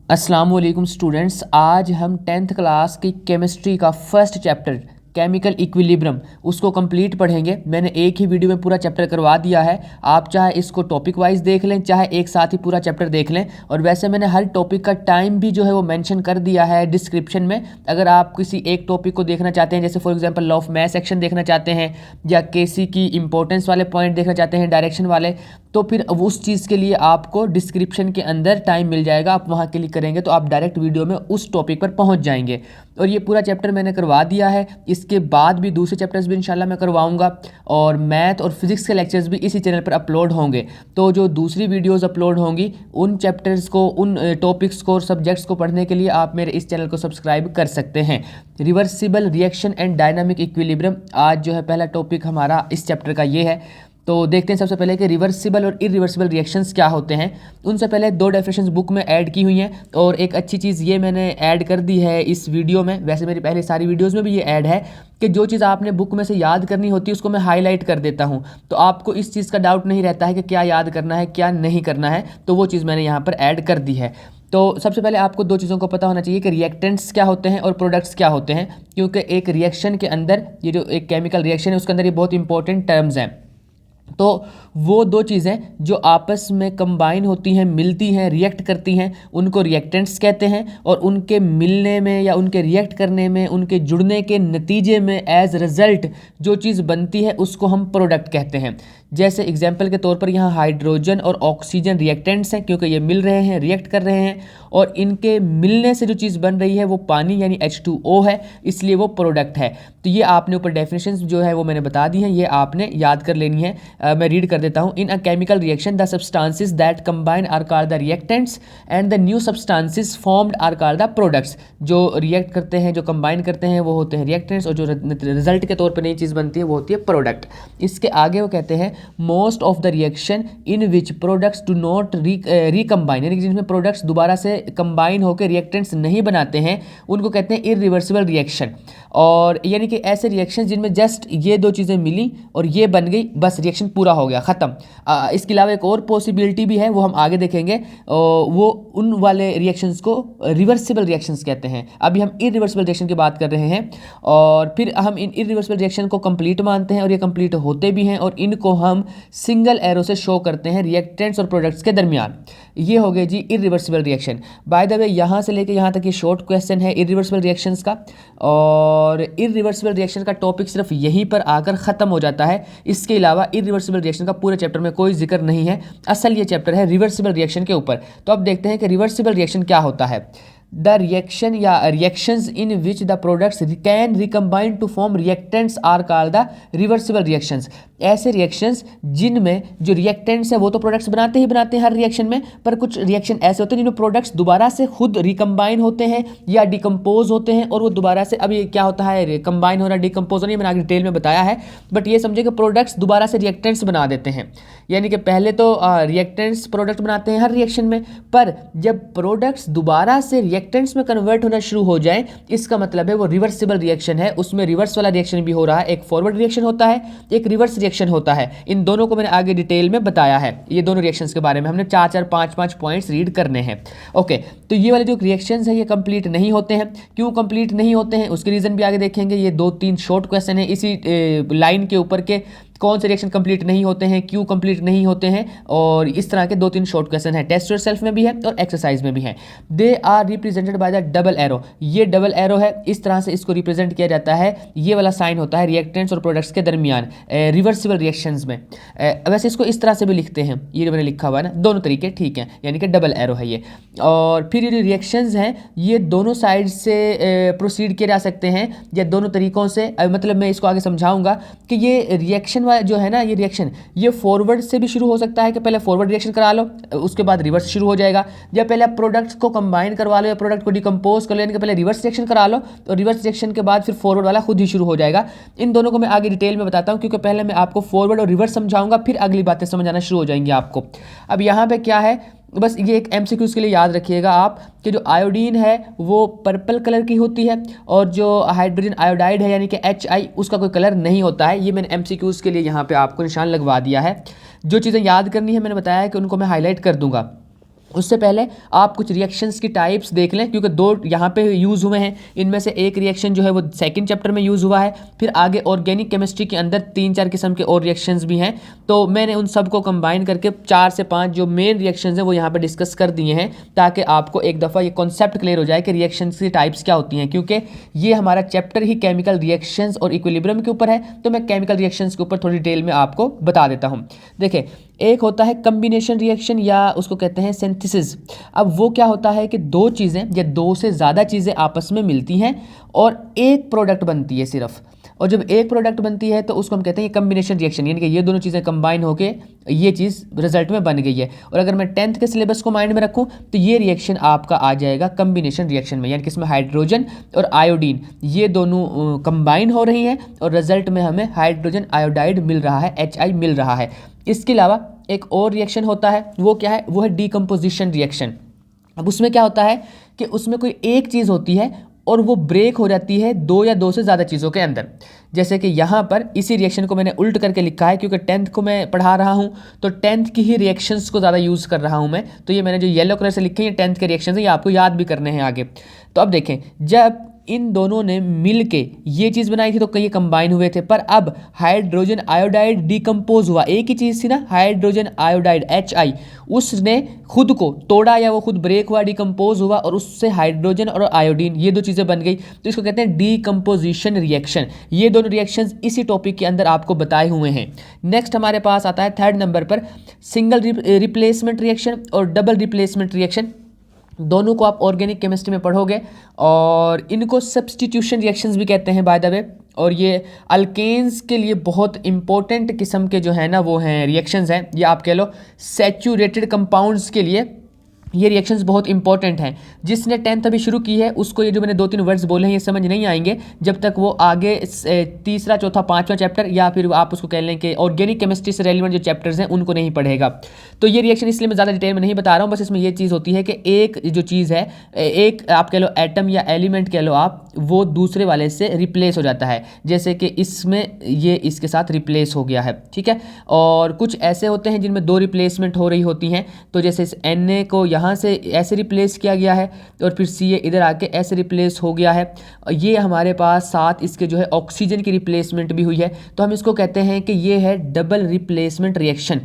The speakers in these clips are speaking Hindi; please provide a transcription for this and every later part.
अस्सलाम वालेकुम स्टूडेंट्स। आज हम टेंथ क्लास की केमिस्ट्री का फर्स्ट चैप्टर केमिकल इक्विलिब्रियम उसको कंप्लीट पढ़ेंगे। मैंने एक ही वीडियो में पूरा चैप्टर करवा दिया है। आप चाहे इसको टॉपिक वाइज देख लें, चाहे एक साथ ही पूरा चैप्टर देख लें। और वैसे मैंने हर टॉपिक का टाइम भी जो है वो मेंशन कर दिया है डिस्क्रिप्शन में। अगर आप किसी एक टॉपिक को देखना चाहते हैं, जैसे for example law of math section देखना चाहते हैं, या केसी की इंपॉर्टेंस वाले पॉइंट देखना चाहते हैं डायरेक्शन वाले, तो फिर उस चीज़ के लिए आपको डिस्क्रिप्शन के अंदर टाइम मिल जाएगा। आप वहाँ क्लिक करेंगे तो आप डायरेक्ट वीडियो में उस टॉपिक पर पहुँच जाएंगे। और ये पूरा चैप्टर मैंने करवा दिया है। इसके बाद भी दूसरे चैप्टर्स भी इंशाल्लाह मैं करवाऊंगा, और मैथ और फिजिक्स के लेक्चर्स भी इसी चैनल पर अपलोड होंगे। तो जो दूसरी वीडियोस अपलोड होंगी उन चैप्टर्स को, उन टॉपिक्स को और सब्जेक्ट्स को पढ़ने के लिए आप मेरे इस चैनल को सब्सक्राइब कर सकते हैं। Reversible reaction and dynamic equilibrium आज जो है पहला टॉपिक हमारा इस चैप्टर का ये है। तो देखते हैं सबसे पहले कि रिवर्सिबल और इरिवर्सिबल रिएक्शंस क्या होते हैं। उनसे पहले दो डेफिनेशंस बुक में ऐड की हुई हैं, और एक अच्छी चीज़ ये मैंने ऐड कर दी है इस वीडियो में। वैसे मेरी पहले सारी वीडियोस में भी ये ऐड है कि जो चीज़ आपने बुक में से याद करनी होती है उसको मैं हाईलाइट कर देता हूँ, तो आपको इस चीज़ का डाउट नहीं रहता है कि क्या याद करना है क्या नहीं करना है। तो वो चीज़ मैंने यहाँ पर ऐड कर दी है। तो सबसे पहले आपको दो चीज़ों को पता होना चाहिए कि रिएक्टेंट्स क्या होते हैं और प्रोडक्ट्स क्या होते हैं, क्योंकि एक रिएक्शन के अंदर, ये जो एक केमिकल रिएक्शन है उसके अंदर ये बहुत इंपॉर्टेंट टर्म्स हैं। तो वो दो चीज़ें जो आपस में कंबाइन होती हैं, मिलती हैं, रिएक्ट करती हैं, उनको रिएक्टेंट्स कहते हैं। और उनके मिलने में या उनके रिएक्ट करने में, उनके जुड़ने के नतीजे में एज रिजल्ट जो चीज़ बनती है उसको हम प्रोडक्ट कहते हैं। जैसे एग्जाम्पल के तौर पर यहाँ हाइड्रोजन और ऑक्सीजन रिएक्टेंट्स हैं, क्योंकि ये मिल रहे हैं, रिएक्ट कर रहे हैं, और इनके मिलने से जो चीज़ बन रही है वो पानी यानी H2O है, इसलिए वो प्रोडक्ट है। तो ये आपने ऊपर डेफिनेशंस जो है वो मैंने बता दी हैं, ये आपने याद कर लेनी है। मैं रीड कर देता हूँ। In a chemical reaction the substances that combine are called the reactants and the new substances formed are called the products. जो रिएक्ट करते हैं, जो कंबाइन करते हैं, वो होते हैं रिएक्टेंट्स, और जो रिजल्ट के तौर पर नई चीज़ बनती है वो होती है प्रोडक्ट। इसके आगे वो कहते हैं most of the reaction in which products do not recombine, यानी कि जिनमें प्रोडक्ट्स दोबारा से कंबाइन होकर रिएक्टेंट्स नहीं बनाते हैं उनको कहते हैं इरिवर्सिबल रिएक्शन। और यानी कि ऐसे रिएक्शन जिनमें जस्ट ये दो चीज़ें मिली और ये बन गई, बस रिएक्शन पूरा हो गया, ख़त्म। इसके अलावा एक और पॉसिबिलिटी भी है, वो हम आगे देखेंगे। वो उन वाले रिएक्शंस को रिवर्सिबल रिएक्शंस कहते हैं। अभी हम इरिवर्सिबल रिएक्शन की बात कर रहे हैं, और फिर हम इन इरिवर्सिबल रिएक्शन को कंप्लीट मानते हैं, और ये कंप्लीट होते भी हैं, और इनको हम सिंगल एरो से शो करते हैं रिएक्टेंट्स और प्रोडक्ट्स के दरमियान। ये हो गए जी irreversible reaction. By the way यहाँ से लेके यहाँ तक ये शॉर्ट क्वेश्चन है इरिवर्सिबल रिएक्शंस का, और इरिवर्सिबल रिएक्शन का टॉपिक सिर्फ यहीं पर आकर ख़त्म हो जाता है। इसके अलावा इरिवर्सिबल रिएक्शन का पूरे चैप्टर में कोई जिक्र नहीं है। असल ये चैप्टर है रिवर्सिबल रिएक्शन के ऊपर। तो अब देखते हैं कि रिवर्सिबल रिएक्शन क्या होता है। द रिएक्शन या reactions in which the products can recombine to form reactants are called the reversible reactions. ऐसे रिएक्शंस जिनमें जो रिएक्टेंट्स है वो तो प्रोडक्ट्स बनाते ही बनाते हैं हर रिएक्शन में, पर कुछ रिएक्शन ऐसे होते हैं जिनमें प्रोडक्ट्स दोबारा से खुद रिकम्बाइन होते हैं या डिकम्पोज होते हैं, और वो दोबारा से, अभी क्या होता है कंबाइन होना, डिकम्पोज होना, मैंने आगे डिटेल में बताया है, बट ये समझे कि प्रोडक्ट्स दोबारा से रिएक्टेंट्स बना देते हैं। यानी कि पहले तो रिएक्टेंट्स प्रोडक्ट बनाते हैं हर रिएक्शन में, पर जब प्रोडक्ट्स दोबारा से रिएक्टेंट्स में कन्वर्ट होना शुरू हो जाए, इसका मतलब है वो रिवर्सिबल रिएक्शन है। उसमें रिवर्स वाला रिएक्शन भी हो रहा है, एक फॉरवर्ड रिएक्शन होता है, एक रिवर्स रिएक्शन होता है। इन दोनों को मैंने आगे डिटेल में बताया है। ये दोनों रिएक्शंस के बारे में हमने 4-4, 5-5 पॉइंट्स रीड करने हैं। ओके, तो ये वाले जो रिएक्शंस हैं ये कंप्लीट नहीं होते हैं। क्यों कंप्लीट नहीं होते हैं उसके रीज़न भी आगे देखेंगे। ये 2-3 शॉर्ट क्वेश्चन है इसी लाइन के ऊपर के, कौन से रिएक्शन कंप्लीट नहीं होते हैं, क्यों कंप्लीट नहीं होते हैं, और इस तरह के 2-3 शॉर्ट क्वेश्चन हैं। टेस्ट योरसेल्फ में भी है और एक्सरसाइज में भी है। They are represented by the double arrow. ये डबल एरो है, इस तरह से इसको रिप्रेजेंट किया जाता है। ये वाला साइन होता है रिएक्टेंट्स और प्रोडक्ट्स के दरमियान रिवर्सिबल रिएक्शंस में। वैसे इसको इस तरह से भी लिखते हैं, ये मैंने लिखा हुआ है ना, दोनों तरीके ठीक हैं, यानी कि डबल एरो है ये। और फिर ये रिएक्शंस हैं ये दोनों साइड से प्रोसीड किए जा सकते हैं, या दोनों तरीक़ों से। मतलब मैं इसको आगे समझाऊंगा कि ये रिएक्शन जो है ना, ये रिएक्शन ये फॉरवर्ड से भी शुरू हो सकता है कि पहले फॉरवर्ड रिएक्शन करा लो, उसके बाद रिवर्स शुरू हो जाएगा, या पहले आप प्रोडक्ट्स को कंबाइन करवा लो या प्रोडक्ट को डिकम्पोज कर लो, यानी कि पहले रिवर्स रिएक्शन करा लो, तो रिवर्स रिएक्शन के बाद फिर फॉरवर्ड वाला खुद ही शुरू हो जाएगा। इन दोनों को मैं आगे डिटेल में बताता हूँ, क्योंकि पहले मैं आपको फॉरवर्ड और रिवर्स समझाऊंगा, फिर अगली बातें समझ आना शुरू हो जाएंगी आपको। अब यहाँ पे क्या है, बस ये एक एमसीक्यूज़ के लिए याद रखिएगा आप कि जो आयोडीन है वो पर्पल कलर की होती है, और जो हाइड्रोजन आयोडाइड है यानी कि HI उसका कोई कलर नहीं होता है। ये मैंने एमसीक्यूज़ के लिए यहाँ पे आपको निशान लगवा दिया है। जो चीज़ें याद करनी है मैंने बताया है कि उनको मैं हाईलाइट कर दूंगा। उससे पहले आप कुछ रिएक्शंस की टाइप्स देख लें, क्योंकि दो यहाँ पे यूज़ हुए हैं, इनमें से एक रिएक्शन जो है वो सेकंड चैप्टर में यूज़ हुआ है, फिर आगे ऑर्गेनिक केमिस्ट्री के अंदर 3-4 किस्म के और रिएक्शंस भी हैं। तो मैंने उन सब को कंबाइन करके 4 से 5 जो मेन रिएक्शंस हैं वो यहाँ पर डिस्कस कर दिए हैं, ताकि आपको एक दफ़ा ये कॉन्सेप्ट क्लियर हो जाए कि रिएक्शंस की टाइप्स क्या होती हैं। क्योंकि ये हमारा चैप्टर ही केमिकल रिएक्शंस और इक्विलिब्रियम के ऊपर है, तो मैं केमिकल रिएक्शंस के ऊपर थोड़ी डिटेल में आपको बता देता हूँ। देखिए, एक होता है कम्बिनेशन रिएक्शन या उसको कहते हैं सिंथेसिस। अब वो क्या होता है कि दो चीज़ें या दो से ज़्यादा चीज़ें आपस में मिलती हैं और एक प्रोडक्ट बनती है सिर्फ, और जब एक प्रोडक्ट बनती है तो उसको हम कहते हैं कम्बिनेशन रिएक्शन, यानी कि ये दोनों चीज़ें कंबाइन होकर ये चीज़ रिजल्ट में बन गई है। और अगर मैं 10th के सिलेबस को माइंड में रखूँ तो ये रिएक्शन आपका आ जाएगा कम्बिनेशन रिएक्शन में, यानी कि इसमें हाइड्रोजन और आयोडीन ये दोनों कंबाइन हो रही हैं और रिजल्ट में हमें हाइड्रोजन आयोडाइड मिल रहा है, HI मिल रहा है। इसके अलावा एक और रिएक्शन होता है, वो क्या है, वो है डीकम्पोजिशन रिएक्शन। अब उसमें क्या होता है कि उसमें कोई एक चीज़ होती है और वो ब्रेक हो जाती है दो या दो से ज़्यादा चीज़ों के अंदर। जैसे कि यहाँ पर इसी रिएक्शन को मैंने उल्ट करके लिखा है, क्योंकि 10th को मैं पढ़ा रहा हूँ तो 10th की ही रिएक्शंस को ज़्यादा यूज़ कर रहा हूँ मैं। तो ये मैंने जो येलो कलर से लिखे हैं 10th के रिएक्शंस हैं, ये आपको याद भी करने हैं आगे। तो अब देखें, जब इन दोनों ने मिल के ये चीज़ बनाई थी तो कई कंबाइन हुए थे, पर अब हाइड्रोजन आयोडाइड डिकम्पोज हुआ, एक ही चीज़ थी ना, हाइड्रोजन आयोडाइड HI, उसने खुद को तोड़ा या वो खुद ब्रेक हुआ, डिकम्पोज हुआ और उससे हाइड्रोजन और आयोडीन ये दो चीज़ें बन गई, तो इसको कहते हैं डीकम्पोजिशन रिएक्शन। ये दोनों रिएक्शंस इसी टॉपिक के अंदर आपको बताए हुए हैं। नेक्स्ट हमारे पास आता है 3rd नंबर पर सिंगल रिप्लेसमेंट रिएक्शन और डबल रिप्लेसमेंट रिएक्शन। दोनों को आप ऑर्गेनिक केमिस्ट्री में पढ़ोगे और इनको सब्स्टिट्यूशन रिएक्शंस भी कहते हैं बाय द वे। और ये अल्केन्स के लिए बहुत इंपॉर्टेंट किस्म के जो है ना वो हैं रिएक्शंस हैं, ये आप कह लो सैचुरेटेड कंपाउंड्स के लिए ये रिएक्शंस बहुत इंपॉर्टेंट हैं। जिसने 10th अभी शुरू की है उसको ये जो मैंने 2-3 वर्ड्स बोले हैं ये समझ नहीं आएंगे जब तक वो आगे तीसरा, चौथा, 5वां चैप्टर या फिर आप उसको कह लें कि ऑर्गेनिक केमिस्ट्री से रेलिवेंट जो चैप्टर्स हैं उनको नहीं पढ़ेगा। तो ये रिएक्शन इसलिए मैं ज़्यादा डिटेल में नहीं बता रहा हूँ, बस इसमें ये चीज़ होती है कि एक जो चीज़ है, एक आप कह लो एटम या एलिमेंट कह लो आप, वो दूसरे वाले से रिप्लेस हो जाता है। जैसे कि इसमें ये इसके साथ रिप्लेस हो गया है, ठीक है। और कुछ ऐसे होते हैं जिनमें 2 रिप्लेसमेंट हो रही होती हैं, तो जैसे इस Na को यहाँ से ऐसे रिप्लेस किया गया है और फिर Ca इधर आके ऐसे रिप्लेस हो गया है। ये हमारे पास साथ इसके जो है ऑक्सीजन की रिप्लेसमेंट भी हुई है, तो हम इसको कहते हैं कि ये है डबल रिप्लेसमेंट रिएक्शन।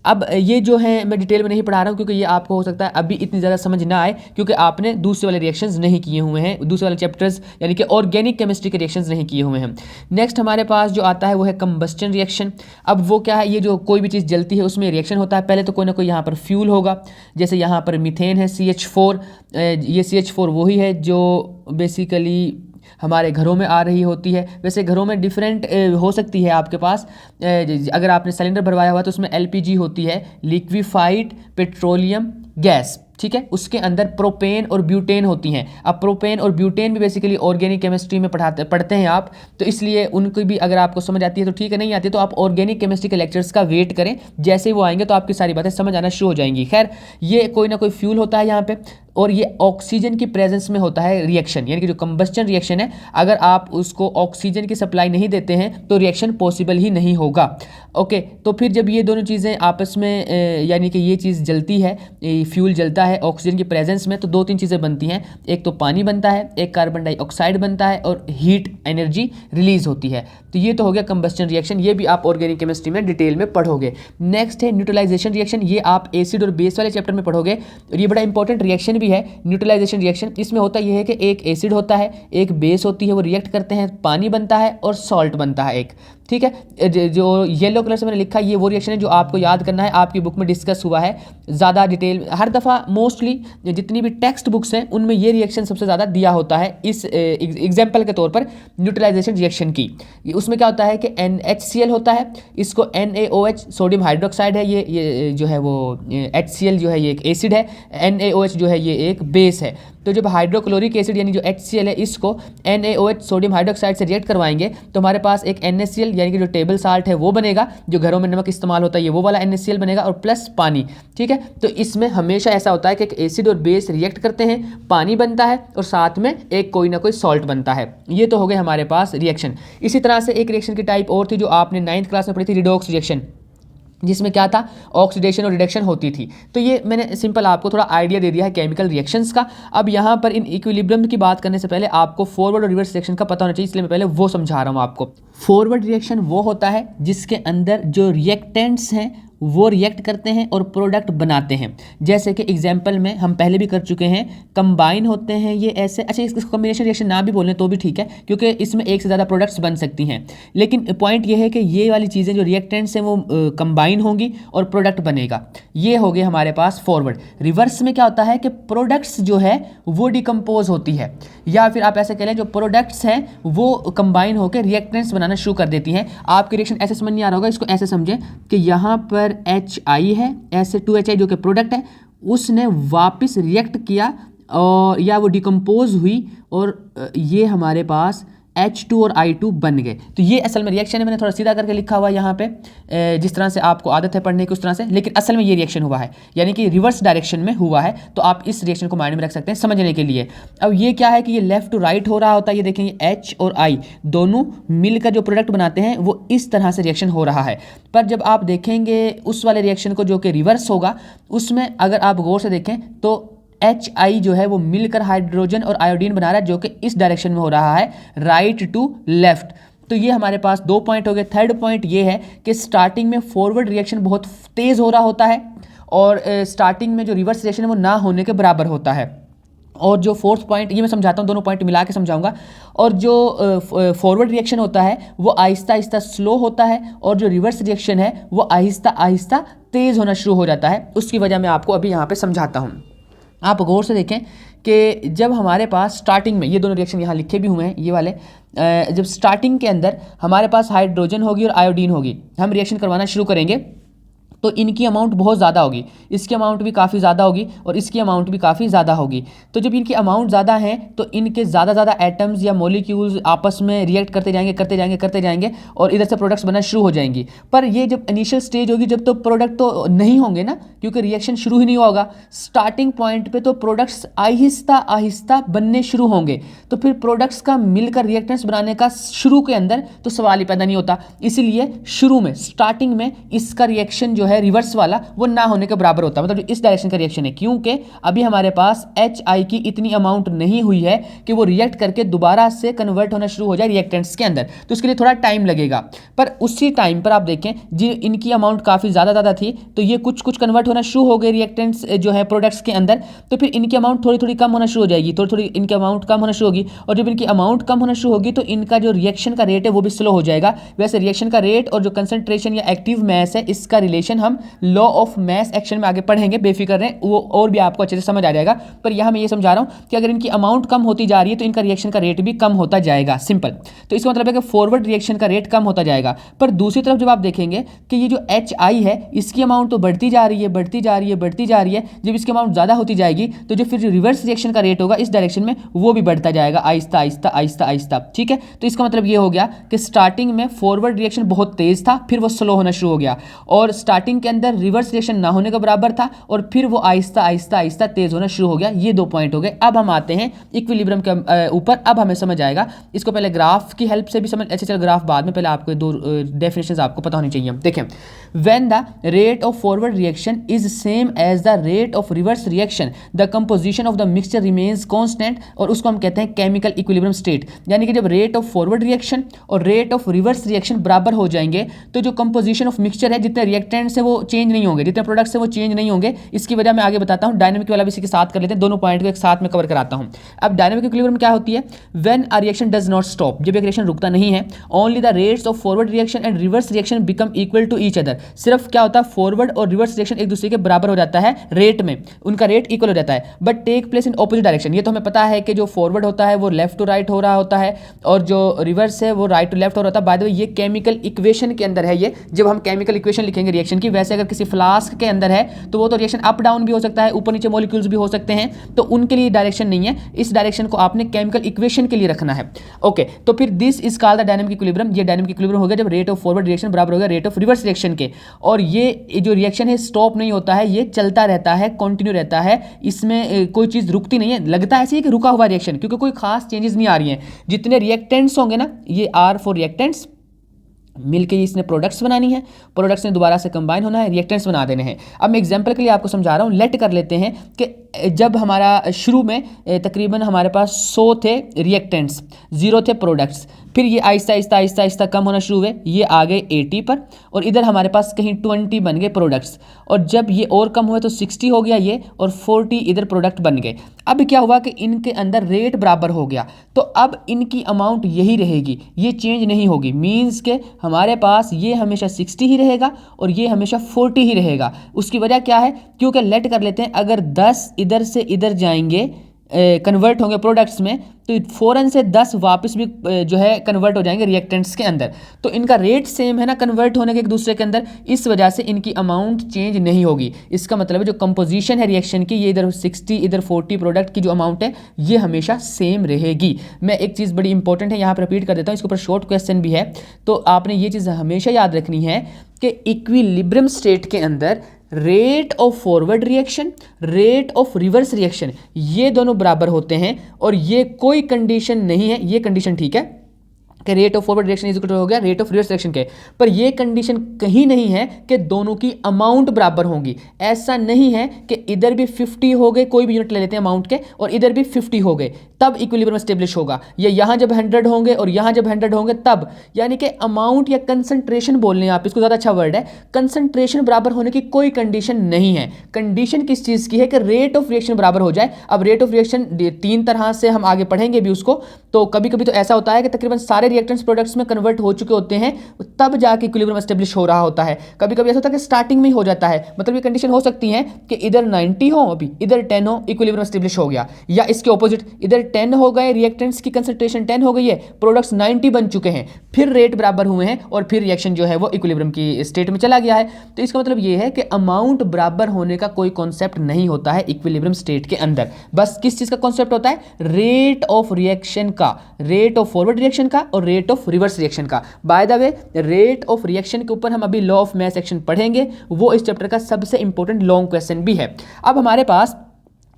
अब ये जो है मैं डिटेल में नहीं पढ़ा रहा हूँ क्योंकि ये आपको हो सकता है अभी इतनी ज़्यादा समझ ना आए, क्योंकि आपने दूसरे वाले रिएक्शंस नहीं किए हुए हैं, दूसरे वाले चैप्टर्स यानी कि ऑर्गेनिक केमिस्ट्री के रिएक्शंस नहीं किए हुए हैं। नेक्स्ट हमारे पास जो आता है वो है कंबस्टन रिएक्शन। अब वो क्या है, ये जो कोई भी चीज़ जलती है उसमें रिएक्शन होता है, पहले तो कोई ना कोई यहाँ पर फ्यूल होगा। जैसे यहाँ पर मीथेन है CH4, ये CH4 वही है जो बेसिकली हमारे घरों में आ रही होती है। वैसे घरों में डिफरेंट हो सकती है आपके पास, अगर आपने सिलेंडर भरवाया हुआ तो उसमें LPG होती है, लिक्विफाइड पेट्रोलियम गैस, ठीक है। उसके अंदर प्रोपेन और ब्यूटेन होती हैं। अब प्रोपेन और ब्यूटेन भी बेसिकली ऑर्गेनिक केमिस्ट्री में पढ़ते हैं आप, तो इसलिए उनको भी अगर आपको समझ आती है तो ठीक है, नहीं आती तो आप ऑर्गेनिक केमिस्ट्री के लेक्चर्स का वेट करें, जैसे ही वो आएंगे तो आपकी सारी बातें समझ आना शुरू हो जाएंगी। खैर, ये कोई ना कोई फ्यूल होता है यहाँ पे और ये ऑक्सीजन की प्रेजेंस में होता है रिएक्शन, यानी कि जो कंबस्टन रिएक्शन है, अगर आप उसको ऑक्सीजन की सप्लाई नहीं देते हैं तो रिएक्शन पॉसिबल ही नहीं होगा। ओके, तो फिर जब ये दोनों चीज़ें आपस में यानी कि ये चीज़ जलती है, फ्यूल जलता है ऑक्सीजन की प्रेजेंस में, तो 2-3 चीज़ें बनती हैं, एक तो पानी बनता है, एक कार्बन डाइऑक्साइड बनता है और हीट एनर्जी रिलीज होती है। तो ये तो हो गया कंबस्टन रिएक्शन, ये भी आप ऑर्गेनिक केमिस्ट्री में डिटेल में पढ़ोगे। नेक्स्ट है न्यूट्रलाइजेशन रिएक्शन, ये आप एसिड और बेस वाले चैप्टर में पढ़ोगे और ये बड़ा इंपॉर्टेंट रिएक्शन भी है न्यूट्रलाइजेशन रिएक्शन। इसमें होता यह है कि एक एसिड होता है, एक बेस होती है, वो रिएक्ट करते हैं, पानी बनता है और सॉल्ट बनता है एक, ठीक है। जो येलो कलर से मैंने लिखा है ये वो रिएक्शन है जो आपको याद करना है, आपकी बुक में डिस्कस हुआ है ज़्यादा डिटेल। हर दफ़ा मोस्टली जितनी भी टेक्स्ट बुक्स हैं उनमें ये रिएक्शन सबसे ज़्यादा दिया होता है इस एग्जाम्पल के तौर पर न्यूट्रलाइजेशन रिएक्शन की। उसमें क्या होता है कि NHCl होता है, इसको NaOH सोडियम हाइड्रोक्साइड है, ये जो है वो HCl जो है ये एक एसिड है, NaOH जो है ये एक बेस है। तो जब हाइड्रोक्लोरिक एसिड यानी जो HCl है इसको NaOH सोडियम हाइड्रोक्साइड से रिएक्ट करवाएंगे तो हमारे पास एक NaCl यानी कि जो टेबल साल्ट है वो बनेगा, जो घरों में नमक इस्तेमाल होता है ये वो वाला NaCl बनेगा और प्लस पानी, ठीक है। तो इसमें हमेशा ऐसा होता है कि एक एसिड और बेस रिएक्ट करते हैं, पानी बनता है और साथ में एक कोई ना कोई सॉल्ट बनता है। ये तो हो गए हमारे पास रिएक्शन। इसी तरह से एक रिएक्शन की टाइप और थी जो आपने 9th क्लास में पढ़ी थी, रिडॉक्स रिएक्शन। जिसमें क्या था, ऑक्सीडेशन और रिडक्शन होती थी। तो ये मैंने सिंपल आपको थोड़ा आइडिया दे दिया है केमिकल रिएक्शंस का। अब यहाँ पर इन इक्विलिब्रियम की बात करने से पहले आपको फॉरवर्ड और रिवर्स रिएक्शन का पता होना चाहिए, इसलिए मैं पहले वो समझा रहा हूँ आपको। फॉरवर्ड रिएक्शन वो होता है जिसके अंदर जो रिएक्टेंट्स हैं वो रिएक्ट करते हैं और प्रोडक्ट बनाते हैं। जैसे कि एग्जांपल में हम पहले भी कर चुके हैं, कंबाइन होते हैं ये ऐसे। अच्छा, इसको कॉम्बिनेशन रिएक्शन ना भी बोलें तो भी ठीक है, क्योंकि इसमें एक से ज़्यादा प्रोडक्ट्स बन सकती हैं। लेकिन पॉइंट ये है कि ये वाली चीज़ें जो रिएक्टेंट्स हैं वो कंबाइन होंगी और प्रोडक्ट बनेगा। ये हो गए हमारे पास फॉरवर्ड। रिवर्स में क्या होता है कि प्रोडक्ट्स जो है वो डिकम्पोज होती है, या फिर आप ऐसे कह लें जो प्रोडक्ट्स हैं वो कंबाइन होकर रिएक्टेंट्स बनाना शुरू कर देती हैं। आपकी रिएक्शन ऐसे समझ नहीं आ रहा होगा, इसको ऐसे समझें कि यहाँ पर HI है, ऐसे 2HI जो कि प्रोडक्ट है, उसने वापस रिएक्ट किया और या वो डिकम्पोज हुई और ये हमारे पास H2 और I2 बन गए। तो ये असल में रिएक्शन है। मैंने थोड़ा सीधा करके लिखा हुआ यहाँ पे, जिस तरह से आपको आदत है पढ़ने की उस तरह से, लेकिन असल में ये रिएक्शन हुआ है, यानी कि रिवर्स डायरेक्शन में हुआ है। तो आप इस रिएक्शन को माइंड में रख सकते हैं समझने के लिए। अब ये क्या है कि ये लेफ्ट टू राइट हो रहा होता है। ये देखेंगे H और I दोनों मिलकर जो प्रोडक्ट बनाते हैं वो इस तरह से रिएक्शन हो रहा है। पर जब आप देखेंगे उस वाले रिएक्शन को जो कि रिवर्स होगा, उसमें अगर आप गौर से देखें तो HI जो है वो मिलकर हाइड्रोजन और आयोडीन बना रहा है, जो कि इस डायरेक्शन में हो रहा है, राइट टू लेफ्ट। तो ये हमारे पास 2 पॉइंट हो गए। थर्ड पॉइंट ये है कि स्टार्टिंग में फॉरवर्ड रिएक्शन बहुत तेज़ हो रहा होता है और स्टार्टिंग में जो रिवर्स रिएक्शन है वो ना होने के बराबर होता है। और जो फोर्थ पॉइंट, ये मैं समझाता हूँ, दोनों पॉइंट मिला के समझाऊंगा। और जो फॉरवर्ड रिएक्शन होता है वो आहिस्ता आहिस्ता स्लो होता है, और जो रिवर्स रिएक्शन है वो आहिस्ता आहिस्ता तेज़ होना शुरू हो जाता है। उसकी वजह मैं आपको अभी यहाँ पे समझाता हूँ। आप गौर से देखें कि जब हमारे पास स्टार्टिंग में ये दोनों रिएक्शन यहाँ लिखे भी हुए हैं, ये वाले, जब स्टार्टिंग के अंदर हमारे पास हाइड्रोजन होगी और आयोडीन होगी, हम रिएक्शन करवाना शुरू करेंगे तो इनकी अमाउंट बहुत ज़्यादा होगी, इसकी अमाउंट भी काफ़ी ज़्यादा होगी और इसकी अमाउंट भी काफ़ी ज़्यादा होगी। तो जब इनकी अमाउंट ज़्यादा है तो इनके ज़्यादा एटम्स या मॉलिक्यूल्स आपस में रिएक्ट करते जाएंगे और इधर से प्रोडक्ट्स बनना शुरू हो जाएंगी। पर ये जब इनिशियल स्टेज होगी, जब तो प्रोडक्ट तो नहीं होंगे ना, क्योंकि रिएक्शन शुरू ही नहीं होगा। स्टार्टिंग पॉइंट पर तो प्रोडक्ट्स आहिस्ता आहिस्ता बनने शुरू होंगे, तो फिर प्रोडक्ट्स का मिलकर रिएक्टेंट्स बनाने का शुरू के अंदर तो सवाल ही पैदा नहीं होता। इसीलिए शुरू में स्टार्टिंग में इसका रिएक्शन जो है रिवर्स वाला वो ना होने के बराबर होता है, मतलब इस डायरेक्शन का रिएक्शन है, क्योंकि अभी हमारे पास HI की इतनी अमाउंट नहीं हुई है कि वो रिएक्ट करके दोबारा से कन्वर्ट होना शुरू हो जाए रिएक्टेंट्स के अंदर। तो उसके लिए थोड़ा टाइम लगेगा। पर उसी टाइम पर आप देखें जी इनकी अमाउंट काफ़ी ज़्यादा थी, तो ये कुछ कन्वर्ट होना शुरू हो गए रिएक्टेंट्स जो है प्रोडक्ट्स के अंदर। तो फिर इनकी अमाउंट थोड़ी कम होना शुरू हो जाएगी, थोड़ी इनकी अमाउंट कम होना शुरू होगी। और जब इनकी अमाउंट कम होना शुरू होगी तो इनका जो रिएक्शन का रेट है वो भी स्लो हो जाएगा। वैसे रिएक्शन का रेट और जो कंसंट्रेशन या एक्टिव मैस है, इसका रिलेशन हम लॉ ऑफ मैस एक्शन में आगे पढ़ेंगे, बेफिक्र रहें, वो और भी आपको अच्छे से समझ आ जाएगा। पर यहां मैं ये समझा रहा हूं कि अगर इनकी अमाउंट कम होती जा रही है तो इनका रिएक्शन का रेट भी कम होता जाएगा, सिंपल। तो इसका मतलब है कि फॉरवर्ड रिएक्शन का रेट कम होता जाएगा। पर दूसरी तरफ जब आप देखेंगे कि ये जो HI है इसकी अमाउंट तो बढ़ती जा रही है। जब इसकी अमाउंट ज़्यादा होती जाएगी तो जो फिर रिवर्स रिएक्शन का रेट होगा इस डायरेक्शन में वो भी बढ़ता जाएगा आहिस्ता आहिस्ता। ठीक है, तो इसका मतलब ये हो गया कि स्टार्टिंग में फॉरवर्ड रिएक्शन बहुत तेज था, फिर वो स्लो होना शुरू हो गया, और स्टार्टिंग के अंदर रिवर्स रिएक्शन ना होने का बराबर था और फिर वो आहिस्ता आहिस्ता तेज होना शुरू हो गया। ये 2 पॉइंट हो गए। अब हम आते हैं इक्विलिब्रियम के ऊपर। अब हमें समझ आएगा, इसको पहले ग्राफ की हेल्प से भी समझ, अच्छा चल ग्राफ बाद में, पहले आपको 2 डेफिनेशंस आपको पता होनी चाहिए। देखें, when the rate of forward reaction is same as the rate of reverse reaction the composition of the mixture remains constant, और उसको हम कहते हैं केमिकल इक्विलिब्रियम स्टेट। यानी कि जब रेट ऑफ फॉरवर्ड रिएक्शन और रेट ऑफ रिवर्स रिएक्शन बराबर हो जाएंगे तो जो कंपोजिशन ऑफ मिक्सचर है, जितने रिएक्टेंट्स है वो चेंज नहीं होंगे, जितने प्रोडक्ट्स है वो चेंज नहीं होंगे। इसकी वजह मैं आगे बताता हूं। डायनामिक वाला भी इसी के साथ कर लेते हैं, दोनों पॉइंट को एक साथ में कवर कराता हूं। अब डायनामिक इक्विलिब्रियम क्या होती है? When a reaction does not stop, जब एक रिएक्शन रुकता नहीं है, only the rates of forward reaction and reverse reaction become equal to each other. सिर्फ क्या होता है, फॉरवर्ड और रिवर्स रिएक्शन एक दूसरे के बराबर हो जाता है रेट में, उनका रेट इक्वल हो जाता है, but take place in opposite direction. ये तो हमें पता है कि जो फॉरवर्ड होता है वो लेफ्ट टू राइट हो रहा होता है और जो रिवर्स है वो राइट टू लेफ्ट हो रहा होता है। बाय द वे ये केमिकल इक्वेशन के अंदर है, ये जब हम केमिकल इक्वेशन लिखेंगे रिएक्शन की, वैसे अगर किसी फ्लास्क के अंदर है तो वो तो रिएक्शन अप डाउन भी हो सकता है, ऊपर नीचे मॉलिक्यूल्स भी हो सकते हैं, तो उनके लिए डायरेक्शन नहीं है। इस डायरेक्शन को आपने केमिकल इक्वेशन के लिए रखना है। ओके, तो फिर this is called the dynamic equilibrium. ये डायनामिक इक्विलिब्रियम हो गया जब रेट ऑफ फॉरवर्ड रिएक्शन बराबर हो गया रेट ऑफ रिवर्स रिएक्शन के। और ये जो रिएक्शन है स्टॉप नहीं होता है, ये चलता रहता है, कंटिन्यू रहता है, इसमें कोई चीज़ रुकती नहीं है। लगता है ऐसे ही कि रुका हुआ रिएक्शन, क्योंकि कोई खास चेंजेस नहीं आ रही हैं। जितने रिएक्टेंट्स होंगे ना, ये R फॉर रिएक्टेंट्स, मिलके इसने प्रोडक्ट्स बनानी है, प्रोडक्ट्स ने दोबारा से कंबाइन होना है, रिएक्टेंट्स बना देने हैं। अब मैं एग्जांपल के लिए आपको समझा रहा हूँ। लेट कर लेते हैं कि जब हमारा शुरू में तकरीबन हमारे पास 100 थे रिएक्टेंट्स, 0 थे प्रोडक्ट्स, फिर ये आहिस्ता आहिस्ता आहिस्ता आहिस्ता कम होना शुरू हुए, ये आ गए 80 पर, और इधर हमारे पास कहीं 20 बन गए प्रोडक्ट्स, और जब ये और कम हुए तो 60 हो गया ये, और 40 इधर प्रोडक्ट बन गए। अब क्या हुआ कि इनके अंदर रेट बराबर हो गया, तो अब इनकी अमाउंट यही रहेगी, ये चेंज नहीं होगी। मीन्स के हमारे पास ये हमेशा 60 ही रहेगा और ये हमेशा 40 ही रहेगा। उसकी वजह क्या है? क्योंकि लेट कर लेते हैं, अगर 10 इधर से इधर जाएंगे, कन्वर्ट होंगे प्रोडक्ट्स में, तो फ़ौरन से 10 वापस भी जो है कन्वर्ट हो जाएंगे रिएक्टेंट्स के अंदर। तो इनका रेट सेम है ना कन्वर्ट होने के एक दूसरे के अंदर, इस वजह से इनकी अमाउंट चेंज नहीं होगी। इसका मतलब है जो कंपोजिशन है रिएक्शन की, ये इधर 60 इधर 40 प्रोडक्ट की जो अमाउंट है ये हमेशा सेम रहेगी। मैं एक चीज़ बड़ी इंपॉर्टेंट है यहाँ पर रिपीट कर देता हूँ, इसके ऊपर शॉर्ट क्वेश्चन भी है, तो आपने ये चीज़ हमेशा याद रखनी है कि इक्विलिब्रियम स्टेट के अंदर rate of forward reaction, rate of reverse reaction, ये दोनों बराबर होते हैं, और ये कोई कंडीशन नहीं है, ये कंडीशन ठीक है कि rate of forward reaction is equal हो गया रेट ऑफ रिवर्स रिएक्शन के, पर ये कंडीशन कहीं नहीं है कि दोनों की अमाउंट बराबर होंगी। ऐसा नहीं है कि इधर भी 50 हो गए, कोई भी यूनिट ले लेते हैं अमाउंट के, और इधर भी 50 हो गए, तब इक्विलिब्रियम एस्टेब्लिश होगा। ये यहाँ जब 100 होंगे और यहाँ जब 100 होंगे तब, यानी कि अमाउंट या कंसंट्रेशन बोल लें आप इसको, ज़्यादा अच्छा वर्ड है, कंसंट्रेशन बराबर होने की कोई कंडीशन नहीं है। कंडीशन किस चीज़ की है कि रेट ऑफ रिएक्शन बराबर हो जाए। अब रेट ऑफ रिएक्शन 3 तरह से हम आगे पढ़ेंगे भी उसको, तो कभी कभी तो ऐसा होता है कि तकरीबन सारे रिएक्टेंट्स प्रोडक्ट्स में कन्वर्ट हो चुके होते हैं, तब जाके इक्विलिब्रियम एस्टेब्लिश हो रहा होता है। कभी कभी ऐसा होता है कि स्टार्टिंग में ही हो जाता है, मतलब ये कंडीशन हो सकती है कि इधर 90 हो, अभी इधर 10 हो, इक्विलिब्रियम एस्टेब्लिश हो गया, या इसके ऑपोजिट इधर 10 हो गए, रिएक्टेंट्स की कंसंट्रेशन 10 हो गई है, प्रोडक्ट्स 90 बन चुके हैं, फिर रेट बराबर हुए हैं और फिर रिएक्शन जो है वो इक्विलिब्रियम की स्टेट में चला गया है। तो इसका मतलब ये है कि अमाउंट बराबर होने का कोई कॉन्सेप्ट नहीं होता है इक्विलिब्रियम स्टेट के अंदर। बस किस चीज़ का कॉन्सेप्ट होता है? रेट ऑफ रिएक्शन का, रेट ऑफ फॉरवर्ड रिएक्शन का और रेट ऑफ रिवर्स रिएक्शन का। Bye the way, rate of reaction के ऊपर हम अभी लॉ ऑफ मास एक्शन पढ़ेंगे, वो इस चैप्टर का सबसे इंपॉर्टेंट लॉन्ग क्वेश्चन भी है। अब हमारे पास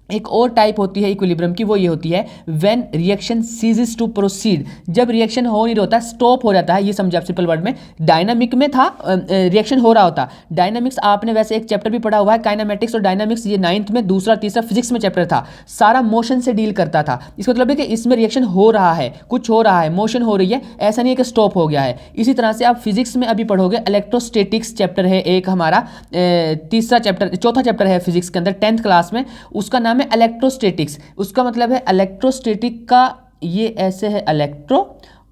एक और टाइप होती है इक्विलिब्रियम की, वो ये होती है when reaction ceases to proceed, जब रिएक्शन हो नहीं होता, स्टॉप हो जाता है। ये समझे आप सिंपल वर्ड में। डायनामिक में था रिएक्शन हो रहा होता, डायनामिक्स आपने वैसे एक चैप्टर भी पढ़ा हुआ है काइनेमेटिक्स और डायनामिक्स, ये 9th में दूसरा तीसरा फिजिक्स में चैप्टर था, सारा मोशन से डील करता था। इसका मतलब है कि इसमें रिएक्शन हो रहा है, कुछ हो रहा है, मोशन हो रही है, ऐसा नहीं है कि स्टॉप हो गया है। इसी तरह से आप फिजिक्स में अभी पढ़ोगे, इलेक्ट्रोस्टैटिक्स चैप्टर है एक हमारा, तीसरा चैप्टर, चौथा चैप्टर है फिजिक्स के अंदर 10th क्लास में, उसका नाम है इलेक्ट्रोस्टैटिक्स। उसका मतलब है इलेक्ट्रोस्टैटिक का, ये ऐसे है इलेक्ट्रो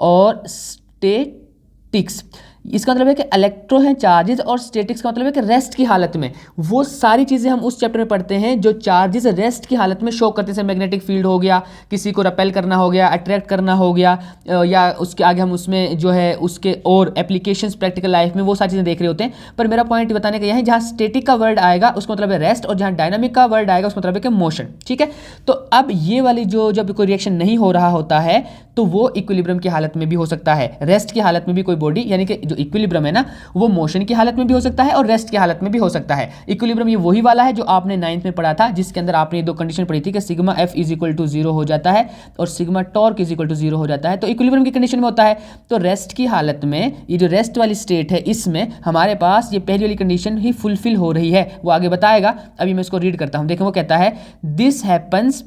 और स्टैटिक्स, इसका मतलब है कि इलेक्ट्रो है चार्जेस और स्टैटिक्स का मतलब है कि रेस्ट की हालत में। वो सारी चीज़ें हम उस चैप्टर में पढ़ते हैं जो चार्जेस रेस्ट की हालत में शो करते हैं, मैग्नेटिक फील्ड हो गया, किसी को रिपेल करना हो गया, अट्रैक्ट करना हो गया, या उसके आगे हम उसमें जो है उसके और एप्लीकेशंस प्रैक्टिकल लाइफ में वो सारी चीज़ें देख रहे होते हैं। पर मेरा पॉइंट बताने का यह है, जहाँ स्टैटिक का वर्ड आएगा उसका मतलब है रेस्ट, और जहाँ डायनामिक का वर्ड आएगा उसका मतलब है कि मोशन। ठीक है, तो अब ये वाली जो जब कोई रिएक्शन नहीं हो रहा होता है तो वो इक्विलिब्रियम की हालत में भी हो सकता है, रेस्ट की हालत में भी कोई बॉडी, यानी कि जो इक्विलिब्रियम है ना वो मोशन की हालत में भी हो सकता है और रेस्ट की हालत में भी हो सकता है। इक्विलिब्रियम ये वही वाला है जो आपने 9th में पढ़ा था, जिसके अंदर आपने दो कंडीशन पढ़ी थी कि sigma F is equal to 0 हो जाता है और sigma torque is equal to 0 हो जाता है, तो इक्विलिब्रियम की कंडीशन में होता है। तो रेस्ट की हालत में, ये जो रेस्ट वाली स्टेट है, इसमें हमारे पास ये पहली वाली कंडीशन ही फुलफिल हो रही है, वो आगे बताएगा। अभी मैं इसको रीड करता हूं, देखें वो कहता है this happens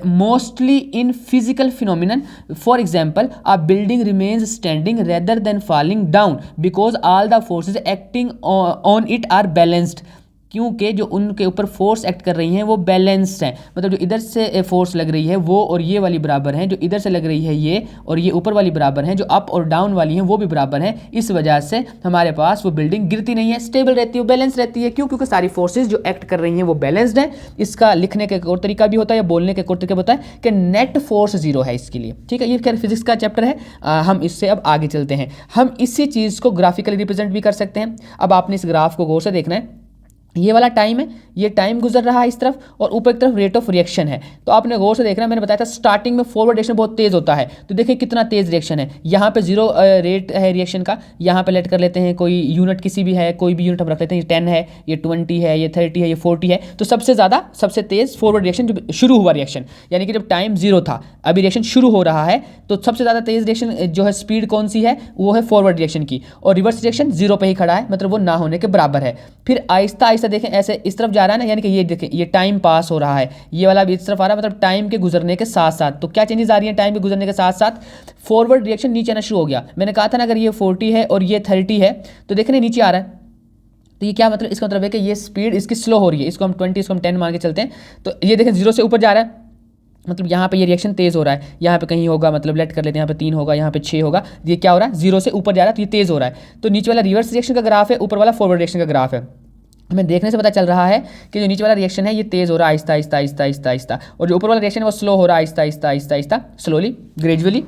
mostly in physical phenomenon, for example a building remains standing rather than falling down because all the forces acting on it are balanced, क्योंकि जो उनके ऊपर फोर्स एक्ट कर रही हैं वो बैलेंस्ड हैं, मतलब जो इधर से फोर्स लग रही है वो और ये वाली बराबर हैं, जो इधर से लग रही है ये और ये ऊपर वाली बराबर हैं, जो अप और डाउन वाली हैं वो भी बराबर हैं। इस वजह से हमारे पास वो बिल्डिंग गिरती नहीं है, स्टेबल रहती है, बैलेंस रहती है। क्यों? क्योंकि सारी फोर्सेज जो एक्ट कर रही हैं वो बैलेंस्ड हैं। इसका लिखने का एक और तरीका भी होता है या बोलने का एक और तरीका होता है कि नेट फोर्स 0 है इसके लिए। ठीक है, ये खैर फिजिक्स का चैप्टर है, हम इससे अब आगे चलते हैं। हम इसी चीज़ को ग्राफिकली रिप्रेजेंट भी कर सकते हैं। अब आपने इस ग्राफ को गौर से देखना है, ये वाला टाइम है, ये टाइम गुजर रहा है इस तरफ, और ऊपर की तरफ रेट ऑफ रिएक्शन है। तो आपने गौर से देखना, मैंने बताया था स्टार्टिंग में फॉरवर्ड रिएक्शन बहुत तेज होता है, तो देखिए कितना तेज रिएक्शन है। यहाँ पे 0 रेट है रिएक्शन का, यहाँ पे लेट कर लेते हैं कोई यूनिट, किसी भी है, कोई भी यूनिट हम रख लेते हैं, ये 10 है, ये 20 है, ये 30 है, ये 40 है। तो सबसे ज़्यादा सबसे तेज फॉरवर्ड रिएक्शन जब शुरू हुआ रिएक्शन, यानी कि जब टाइम 0 था, अभी रिएक्शन शुरू हो रहा है, तो सबसे ज़्यादा तेज रिएक्शन जो है स्पीड कौन सी है, वो है फॉरवर्ड रिएक्शन की। और रिवर्स रिएक्शन 0 पे ही खड़ा है, मतलब वो ना होने के बराबर है। फिर आहिस्ता आहिस्ता देखें ऐसे इस तरफ जा रहा है ना, यानी कि ये देखें ये टाइम पास हो रहा है, ये वाला भी इस तरफ आ रहा है, मतलब टाइम के गुजरने के साथ साथ। तो क्या चेंजेस आ रही हैं टाइम के गुजरने के साथ साथ? फॉरवर्ड रिएक्शन नीचे आना शुरू हो गया। मैंने कहा था ना, अगर ये 40 है और ये 30 है, तो देखने नीचे आ रहा है, तो ये क्या मतलब, इसका मतलब है कि ये स्पीड इसकी स्लो हो रही है। इसको हम 20, इसको हम 10 मान के चलते हैं। तो ये देखें 0 से ऊपर जा रहा है, मतलब यहाँ पे ये रिएक्शन तेज़ हो रहा है। यहाँ पे कहीं होगा, मतलब लेट कर लेते हैं, यहाँ पे 3 होगा, यहाँ पे 6 होगा। ये क्या हो रहा है, 0 से ऊपर जा रहा है, तो ये तेज़ हो रहा है। तो नीचे वाला रिवर्स रिएक्शन का ग्राफ है, ऊपर वाला फॉरवर्ड रिएक्शन का ग्राफ है। हमें देखने से पता चल रहा है कि जो नीचे वाला रिएक्शन है ये तेज़ हो रहा है आहिस्ता आहिस्ता आहिस्ता आहिस्ता आहिस्ता, और जो ऊपर वाला रिएक्शन है वो स्लो हो रहा है आहिस्ता आहिस्ता आहिस्ता आहिस्ता, स्लोली, ग्रेजुअली।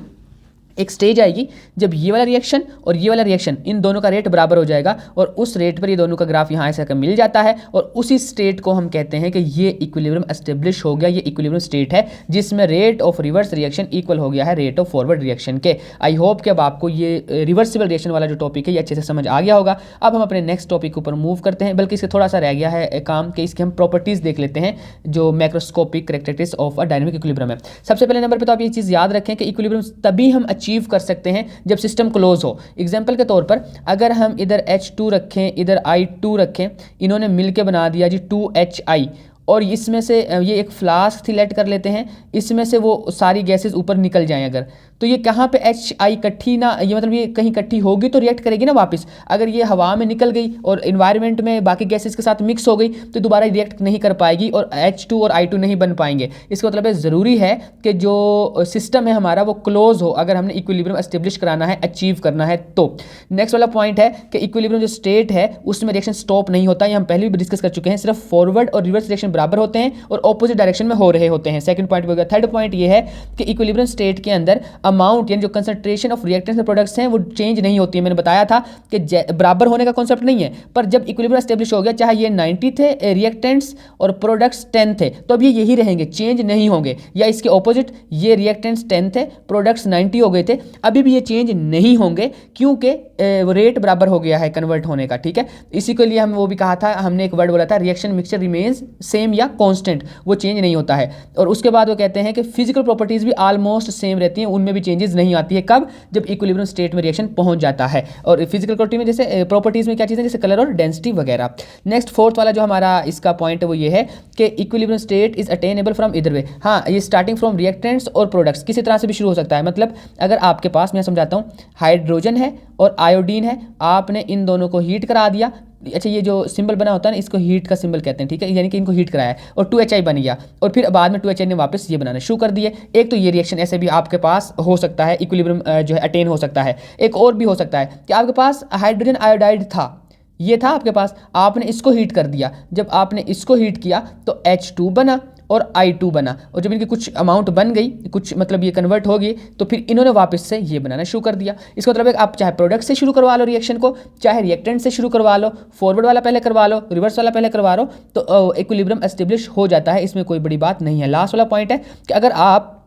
एक स्टेज आएगी जब ये वाला रिएक्शन और ये वाला रिएक्शन, इन दोनों का रेट बराबर हो जाएगा, और उस रेट पर ये दोनों का ग्राफ यहाँ ऐसे मिल जाता है, और उसी स्टेट को हम कहते हैं कि ये इक्विलिब्रियम एस्टेब्लिश हो गया। ये इक्विलिब्रियम स्टेट है जिसमें rate of reverse reaction equal हो गया है रेट ऑफ फॉरवर्ड रिएक्शन के। आई होप कि अब आपको ये रिवर्सिबल रिएक्शन वाला जो टॉपिक है ये अच्छे से समझ आ गया होगा। अब हम अपने नेक्स्ट टॉपिक के ऊपर मूव करते हैं, बल्कि इसके थोड़ा सा रह गया है काम कि इसके हम प्रॉपर्टीज़ देख लेते हैं, जो macroscopic characteristics of a dynamic equilibrium है। सबसे पहले नंबर पर तो आप ये चीज़ याद रखें कि इक्विलिब्रियम तभी हम अचीव कर सकते हैं जब सिस्टम क्लोज हो। एग्जांपल के तौर पर अगर हम इधर H2 रखें, इधर I2 रखें, इन्होंने मिलके बना दिया जी 2HI, और इसमें से ये एक फ्लास्क थी, लेट कर लेते हैं, इसमें से वो सारी गैसेस ऊपर निकल जाएं अगर, तो ये कहाँ पे HI इकट्ठी ना, ये मतलब ये कहीं इकट्ठी होगी तो रिएक्ट करेगी ना वापस। अगर ये हवा में निकल गई और इन्वायरमेंट में बाकी गैसेस के साथ मिक्स हो गई तो दोबारा रिएक्ट नहीं कर पाएगी और H2 और I2 नहीं बन पाएंगे। इसका मतलब है ज़रूरी है कि जो सिस्टम है हमारा वो क्लोज हो, अगर हमने इक्विलिब्रियम एस्टेब्लिश कराना है, अचीव करना है तो। नेक्स्ट वाला पॉइंट है कि इक्विलिब्रियम जो स्टेट है उसमें रिएक्शन स्टॉप नहीं होता, ये हम पहले भी डिस्कस कर चुके हैं। सिर्फ फॉरवर्ड और रिवर्स रिएक्शन बराबर होते हैं और ऑपोजिट डायरेक्शन में हो रहे होते हैं। सेकंड पॉइंट हो गया। थर्ड पॉइंट ये है कि इक्विलिब्रियम स्टेट के अंदर अमाउंट यानी जो concentration of reactants and products हैं वो चेंज नहीं होती है। मैंने बताया था कि बराबर होने का कॉन्सेप्ट नहीं है, पर जब इक्विलिब्रियम एस्टेब्लिश हो गया, चाहे ये 90 थे रिएक्टेंट्स और प्रोडक्ट्स 10 थे, तो अब ये यही रहेंगे, चेंज नहीं होंगे। या इसके ऑपोजिट, ये रिएक्टेंट्स 10 थे, प्रोडक्ट्स 90 हो गए थे, अभी भी ये चेंज नहीं होंगे क्योंकि रेट बराबर हो गया है कन्वर्ट होने का। ठीक है, इसी के लिए हम वो भी कहा था, हमने एक वर्ड बोला था, रिएक्शन मिक्सचर रिमेन्स सेम या कांस्टेंट, वो चेंज नहीं होता है। और उसके बाद वो कहते हैं कि फिजिकल प्रॉपर्टीज भी ऑलमोस्ट सेम रहती हैं, उनमें भी चेंजेस नहीं आती है। कब? जब इक्विलिब्रियम स्टेट में रिएक्शन पहुंच जाता है। और फिजिकल प्रॉपर्टी में जैसे प्रॉपर्टीज में क्या चीज़ें, जैसे कलर और डेंसिटी वगैरह। नेक्स्ट फोर्थ वाला जो हमारा इसका पॉइंट है वो ये है कि equilibrium state is attainable from इधर वे। हाँ, ये स्टार्टिंग फ्रॉम रिएक्टेंट्स और प्रोडक्ट्स किसी तरह से भी शुरू हो सकता है। मतलब अगर आपके पास, मैं समझाता हूँ, हाइड्रोजन है और आयोडीन है, आपने इन दोनों को हीट करा दिया। अच्छा, ये जो सिंबल बना होता है ना, इसको हीट का सिंबल कहते हैं। ठीक है, यानी कि इनको हीट कराया है और 2HI बन गया, और फिर बाद में 2HI ने वापस ये बनाना शुरू कर दिए। एक तो ये रिएक्शन ऐसे भी आपके पास हो सकता है, इक्विलिब्रियम जो है अटेन हो सकता है। एक और भी हो सकता है कि आपके पास हाइड्रोजन आयोडाइड था, ये था आपके पास, आपने इसको हीट कर दिया। जब आपने इसको हीट किया तो H2 बना और I2 बना, और जब इनकी कुछ अमाउंट बन गई, कुछ मतलब ये कन्वर्ट हो गई, तो फिर इन्होंने वापस से ये बनाना शुरू कर दिया। इसका मतलब है आप चाहे प्रोडक्ट से शुरू करवा लो रिएक्शन को, चाहे रिएक्टेंट से शुरू करवा लो, फॉरवर्ड वाला पहले करवा लो, रिवर्स वाला पहले करवा लो, तो इक्विलिब्रियम एस्टेब्लिश हो जाता है। इसमें कोई बड़ी बात नहीं है। लास्ट वाला पॉइंट है कि अगर आप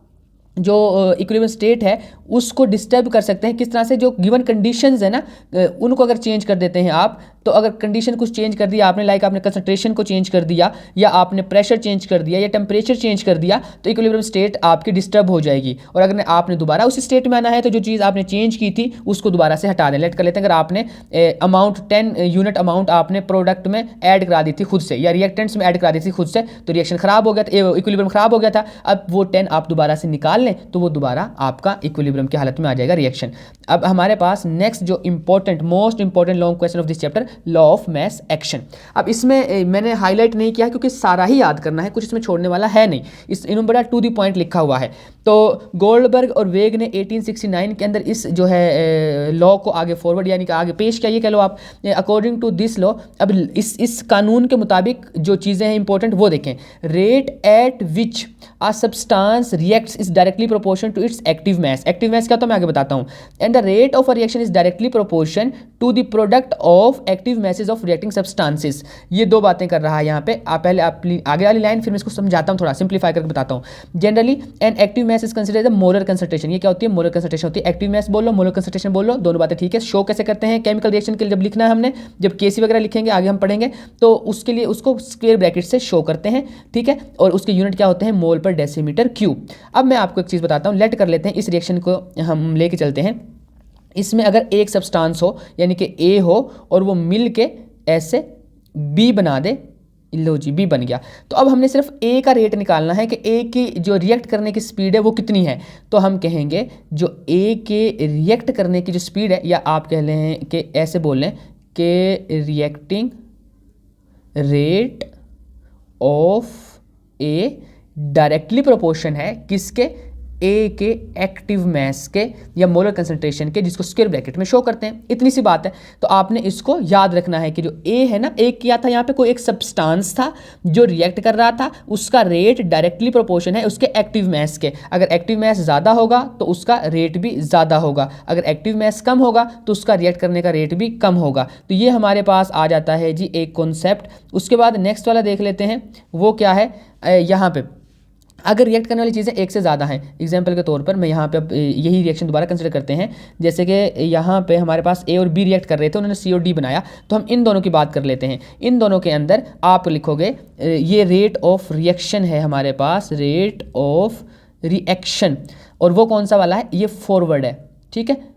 जो इक्विलिब्रियम स्टेट है उसको डिस्टर्ब कर सकते हैं, किस तरह से, जो गिवन कंडीशंस है ना, उनको अगर चेंज कर देते हैं आप, तो अगर कंडीशन कुछ चेंज कर दिया आपने, लाइक आपने कंसंट्रेशन को चेंज कर दिया, या आपने प्रेशर चेंज कर दिया, या टेम्परेचर चेंज कर दिया, तो इक्विलिब्रियम स्टेट आपकी डिस्टर्ब हो जाएगी। और अगर आपने दोबारा उस स्टेट में आना है तो जो चीज़ आपने चेंज की थी उसको दोबारा से हटा दें। लेट कर लेते हैं, अगर आपने अमाउंट 10 यूनिट अमाउंट आपने प्रोडक्ट में ऐड करा दी थी खुद से, या रिएक्टेंट्स में ऐड करा दी थी खुद से, तो रिएक्शन खराब हो गया था, इक्विलिब्रियम खराब हो गया था। अब वो 10 आप दोबारा से निकाल लें तो वो दोबारा आपका इक्विलिब्रियम की हालत में आ जाएगा रिएक्शन। अब हमारे पास नेक्स्ट जो important, most important long question of this chapter, law of mass action. अब इसमें मैंने हाईलाइट नहीं किया क्योंकि सारा ही याद करना है, कुछ इसमें छोड़ने वाला है नहीं। इन्होंने बड़ा टू द पॉइंट लिखा हुआ है। तो गोल्डबर्ग और वेग ने 1869 के अंदर इस जो है लॉ को आगे फॉरवर्ड यानी कि आगे पेश किया, ये कह लो आप, अकॉर्डिंग टू दिस लॉ। अब इस कानून के मुताबिक जो चीज़ें हैं इंपॉर्टेंट वो देखें। Rate at which a substance reacts is directly directly proportion to its active mass. Active mass क्या, तो मैं आगे बताता हूँ। And the rate of a reaction is directly proportion to the product of active masses of reacting substances. ये दो बातें कर रहा है यहाँ पे। पहले आगे वाली लाइन, फिर मैं इसको समझाता हूँ, थोड़ा सिंप्लीफाई करके बताता हूँ। Generally an active mass is considered the molar concentration. ये क्या होती है, मोलर कंसंट्रेशन होती है। एक्टिव मैस बोल लो, मोलर कंसंट्रेशन बोल लो, दोनों बातें ठीक है। शो कैसे करते हैं केमिकल रिएक्शन के लिए, जब लिखना है हमने, जब केसी वगैरह लिखेंगे आगे हम पढ़ेंगे, तो उसके लिए उसको स्क्वायर ब्रैकेट से शो करते हैं, ठीक है। और उसके यूनिट क्या होते हैं, मोल पर डेसीमीटर क्यूब। अब मैं आपको एक चीज़ बताता हूँ, लेट कर लेते हैं, इस रिएक्शन को हम लेके चलते हैं। इसमें अगर एक सब्सटेंस हो, यानी कि ए हो, और वो मिल के ऐसे बी बना दे, लो जी बी बन गया, तो अब हमने सिर्फ ए का रेट निकालना है कि ए की जो रिएक्ट करने की स्पीड है वो कितनी है। तो हम कहेंगे जो ए के रिएक्ट करने की जो स्पीड है, या आप कह लें कि ऐसे बोल लें कि reacting rate of A directly proportion है किसके, ए के एक्टिव मैस के या मोलर कंसंट्रेशन के, जिसको स्क्वायर ब्रैकेट में शो करते हैं। इतनी सी बात है। तो आपने इसको याद रखना है कि जो ए है ना, ए किया था यहाँ पे कोई एक सब्सटेंस था जो रिएक्ट कर रहा था, उसका रेट डायरेक्टली प्रोपोर्शन है उसके एक्टिव मैस के। अगर एक्टिव मैस ज़्यादा होगा तो उसका रेट भी ज़्यादा होगा, अगर एक्टिव मैस कम होगा तो उसका रिएक्ट करने का रेट भी कम होगा। तो ये हमारे पास आ जाता है जी एक कॉन्सेप्ट। उसके बाद नेक्स्ट वाला देख लेते हैं, वो क्या है। यहाँ पे अगर रिएक्ट करने वाली चीज़ें एक से ज़्यादा हैं, एग्जांपल के तौर पर मैं यहाँ पे अब यही रिएक्शन दोबारा कंसिडर करते हैं। जैसे कि यहाँ पे हमारे पास ए और बी रिएक्ट कर रहे थे, उन्होंने सी और डी बनाया, तो हम इन दोनों की बात कर लेते हैं। इन दोनों के अंदर आप लिखोगे ये रेट ऑफ रिएक्शन है हमारे पास, रेट ऑफ रिएक्शन, और वो कौन सा वाला है, ये फॉरवर्ड है, ठीक है।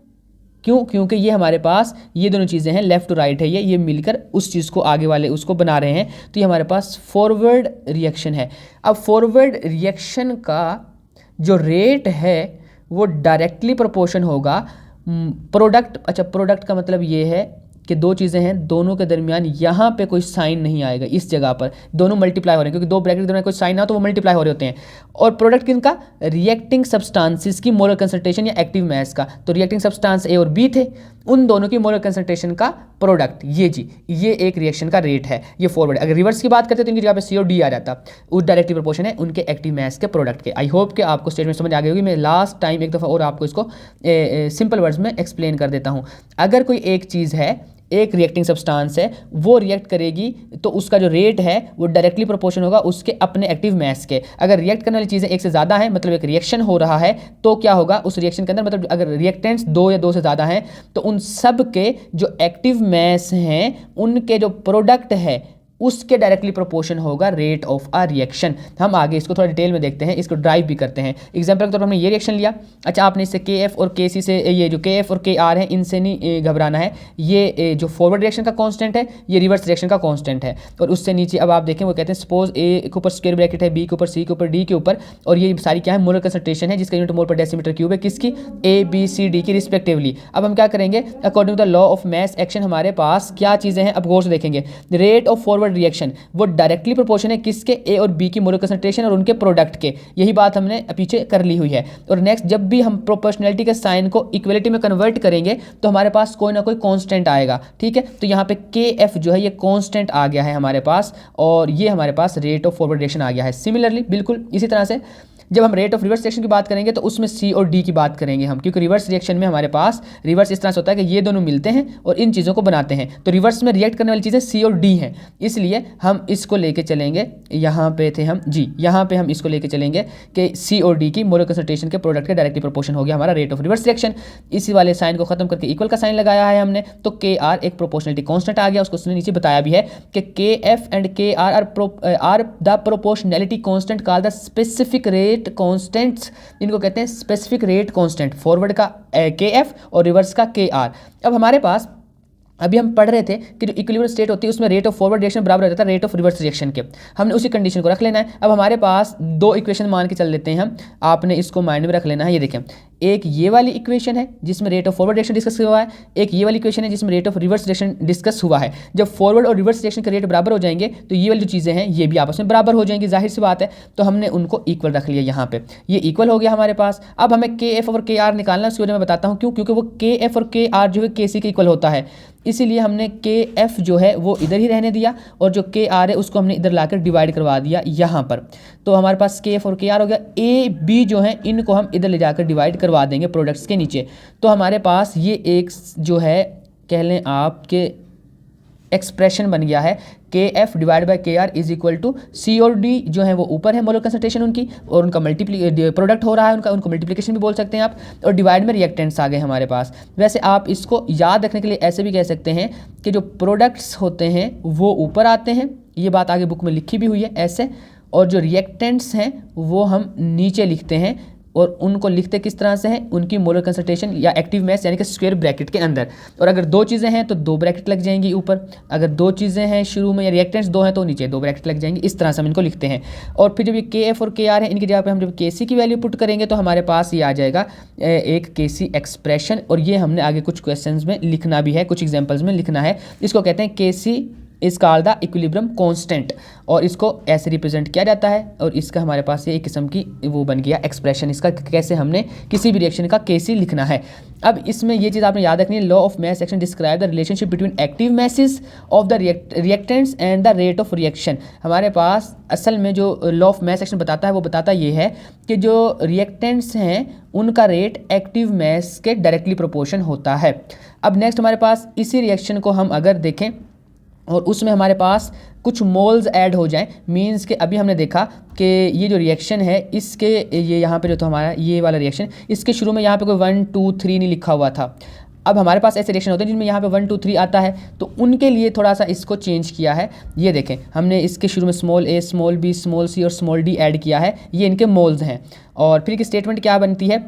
क्यों, क्योंकि ये हमारे पास ये दोनों चीज़ें हैं, लेफ़्ट टू राइट है, ये मिलकर उस चीज़ को आगे वाले उसको बना रहे हैं, तो ये हमारे पास फॉरवर्ड रिएक्शन है। अब फॉरवर्ड रिएक्शन का जो रेट है वो डायरेक्टली प्रोपोर्शन होगा प्रोडक्ट। अच्छा, प्रोडक्ट का मतलब ये है कि दो चीज़ें हैं, दोनों के दरमियान यहाँ पे कोई साइन नहीं आएगा, इस जगह पर दोनों मल्टीप्लाई हो रहे हैं, क्योंकि दो ब्रैकेट के दरमियान कोई साइन ना हो तो वो मल्टीप्लाई हो रहे होते हैं। और प्रोडक्ट किनका, रिएक्टिंग सब्सटेंसेस की मोलर कंसंट्रेशन या एक्टिव मैस का। तो रिएक्टिंग सब्सटेंस ए और बी थे, उन दोनों की मोलर कंसंट्रेशन का प्रोडक्ट, ये जी, ये एक रिएक्शन का रेट है, ये फॉरवर्ड। अगर रिवर्स की बात करते तो इनकी जगह पे सी और डी आ जाता, वो डायरेक्टली प्रोपोर्शन है उनके एक्टिव मैस के प्रोडक्ट के। आई होप कि आपको स्टेटमेंट समझ आ गई होगी। मैं लास्ट टाइम एक दफ़ा और आपको इसको सिंपल वर्ड्स में एक्सप्लेन कर देता हूँ। अगर कोई एक चीज़ है, एक रिएक्टिंग सब्सटेंस है, वो रिएक्ट करेगी तो उसका जो रेट है वो डायरेक्टली प्रोपोर्शन होगा उसके अपने एक्टिव मैस के। अगर रिएक्ट करने वाली चीज़ें एक से ज़्यादा हैं, मतलब एक रिएक्शन हो रहा है, तो क्या होगा उस रिएक्शन के अंदर, मतलब अगर रिएक्टेंट्स दो या दो से ज़्यादा हैं तो उन सब के जो एक्टिव मैस हैं उनके जो प्रोडक्ट है उसके डायरेक्टली प्रोपोर्शन होगा रेट ऑफ अ रिएक्शन। हम आगे इसको थोड़ा डिटेल में देखते हैं, इसको ड्राइव भी करते हैं। एग्जांपल के तौर पर हमने ये रिएक्शन लिया, अच्छा आपने इससे के एफ और के सी से, ये जो के एफ और के आर है इनसे नहीं घबराना है, ये जो फॉरवर्ड रिएक्शन का कांस्टेंट है, ये रिवर्स रिएक्शन का कांस्टेंट है। और उससे नीचे अब आप देखें वो कहते हैं सपोज ए के ऊपर स्क्वायर ब्रैकेट है, बी के ऊपर, सी के ऊपर, डी के ऊपर, और ये सारी क्या है, मोलर कंसंट्रेशन है जिसका यूनिट मोल पर डेसीमीटर क्यूब है, किसकी, ए बी सी डी की रिस्पेक्टिवली। अब हम क्या करेंगे, according to the law of mass action हमारे पास क्या चीज़ें हैं, अब गौर से देखेंगे। रेट ऑफ फॉरवर्ड रिएक्शन वो डायरेक्टली प्रोपोर्शन है किसके, ए और बी की मोलर कंसंट्रेशन और उनके प्रोडक्ट के। यही बात हमने पीछे कर ली हुई है। और नेक्स्ट, जब भी हम प्रोपोर्शनैलिटी के साइन को इक्वलिटी में कन्वर्ट करेंगे तो हमारे पास कोई ना कोई कांस्टेंट आएगा, ठीक है। तो यहाँ पे के एफ जो है ये कांस्टेंट आ गया है हमारे पास, और ये हमारे पास रेट ऑफ फॉरवर्ड रिएक्शन आ गया है। सिमिलरली बिल्कुल इसी तरह से जब हम रेट ऑफ रिवर्स रिएक्शन की बात करेंगे तो उसमें सी और डी की बात करेंगे हम, क्योंकि रिवर्स रिएक्शन में हमारे पास रिवर्स इस तरह से होता है कि ये दोनों मिलते हैं और इन चीज़ों को बनाते हैं। तो रिवर्स में रिएक्ट करने वाली चीज़ें सी और डी हैं, इसलिए हम इसको लेके चलेंगे, यहाँ पे थे हम जी, यहाँ पे हम इसको लेके चलेंगे कि सी और डी की मोलर कंसंट्रेशन के प्रोडक्ट के डायरेक्टली प्रोपोर्शन हो गया हमारा रेट ऑफ रिवर्स रिएक्शन। इसी वाले साइन को खत्म करके इक्वल का साइन लगाया है हमने, तो के आर एक प्रोपोर्शनलिटी कॉन्स्टेंट आ गया। उसको उसने नीचे बताया भी है कि K F and K R are the proportionality constant called the specific rate constant, इनको कहते हैं स्पेसिफिक रेट कांस्टेंट, फॉरवर्ड का के एफ और रिवर्स का के आर। अब हमारे पास अभी हम पढ़ रहे थे कि जो इक्विलिब्रियम स्टेट होती है उसमें रेट ऑफ फॉरवर्ड रिएक्शन बराबर हो जाता है रेट ऑफ रिवर्स रिएक्शन के। हमने उसी कंडीशन को रख लेना है। अब हमारे पास दो इक्वेशन मान के चल लेते हैं हम, आपने इसको माइंड में रख लेना है। ये देखें, एक ये वाली इक्वेशन है जिसमें rate of forward reaction discuss हुआ है, एक ये वाली इक्वेशन है जिसमें rate of reverse reaction discuss हुआ है। जब फॉरवर्ड और रिवर्स रिएक्शन का रेट बराबर हो जाएंगे तो ये वाली जो चीज़ें हैं ये भी आपस में बराबर हो जाएंगी, जाहिर सी बात है। तो हमने उनको इक्वल रख लिया यहाँ पे, ये इक्वल हो गया हमारे पास। अब हमें के एफ और के आर निकालना है, उसकी वजह मैं बताता हूँ क्यों, क्योंकि वो के एफ और के आर जो है के सी के इक्वल होता है, इसीलिए हमने के एफ जो है वो इधर ही रहने दिया और जो के आर है उसको हमने इधर लाकर डिवाइड करवा दिया यहाँ पर। तो हमारे पास के एफ और के आर हो गया। ए बी जो है इनको हम इधर ले जाकर डिवाइड करवा देंगे प्रोडक्ट्स के नीचे। तो हमारे पास ये एक जो है कह लें आपके एक्सप्रेशन बन गया है, के एफ डिवाइड बाई के आर इज इक्वल टू सी और डी जो है वो ऊपर है मोलर कंसंट्रेशन उनकी, और उनका प्रोडक्ट हो रहा है उनको मल्टीप्लिकेशन भी बोल सकते हैं आप, और डिवाइड में रिएक्टेंट्स आ गए हमारे पास। वैसे आप इसको याद रखने के लिए ऐसे भी कह सकते हैं कि जो प्रोडक्ट्स होते हैं वो ऊपर आते हैं, ये बात आगे बुक में लिखी भी हुई है ऐसे, और जो रिएक्टेंट्स हैं वो हम नीचे लिखते हैं। और उनको लिखते किस तरह से हैं, उनकी मोलर कंसंट्रेशन या एक्टिव मास यानी कि स्क्वायर ब्रैकेट के अंदर। और अगर दो चीज़ें हैं तो दो ब्रैकेट लग जाएंगी ऊपर, अगर दो चीज़ें हैं शुरू में या रिएक्टेंट्स दो हैं तो नीचे दो ब्रैकेट लग जाएंगी। इस तरह से हम इनको लिखते हैं। और फिर जब ये के एफ और के आर है इनकी जगह पे हम जब के सी की वैल्यू पुट करेंगे तो हमारे पास ये आ जाएगा एक के सी एक्सप्रेशन। और ये हमने आगे कुछ क्वेश्चन में लिखना भी है, कुछ एग्जाम्पल्स में लिखना है। इसको कहते हैं K C is called the equilibrium constant, और इसको ऐसे रिप्रेजेंट किया जाता है। और इसका हमारे पास ये एक किस्म की वो बन गया एक्सप्रेशन, इसका कैसे हमने किसी भी रिएक्शन का केसी लिखना है। अब इसमें ये चीज़ आपने याद रखनी है, law of mass action describe the relationship between active masses of the reactants and the rate of reaction. हमारे पास असल में जो लॉ ऑफ मास एक्शन बताता है वो बताता ये है कि जो रिएक्टेंट्स हैं उनका रेट एक्टिव मास के डायरेक्टली प्रोपोर्शन होता है। अब नेक्स्ट हमारे पास इसी रिएक्शन को हम अगर देखें और उसमें हमारे पास कुछ मोल्स ऐड हो जाएं, मींस कि अभी हमने देखा कि ये जो रिएक्शन है इसके ये यहाँ पे जो तो हमारा ये वाला रिएक्शन, इसके शुरू में यहाँ पे कोई 1 2 3 नहीं लिखा हुआ था। अब हमारे पास ऐसे रिएक्शन होते हैं जिनमें यहाँ पे 1 2 3 आता है, तो उनके लिए थोड़ा सा इसको चेंज किया है। ये देखें हमने इसके शुरू में स्मॉल ए, स्मॉल बी, स्मॉल सी और स्मॉल डी ऐड किया है, ये इनके मोल्स हैं। और फिर की स्टेटमेंट क्या बनती है,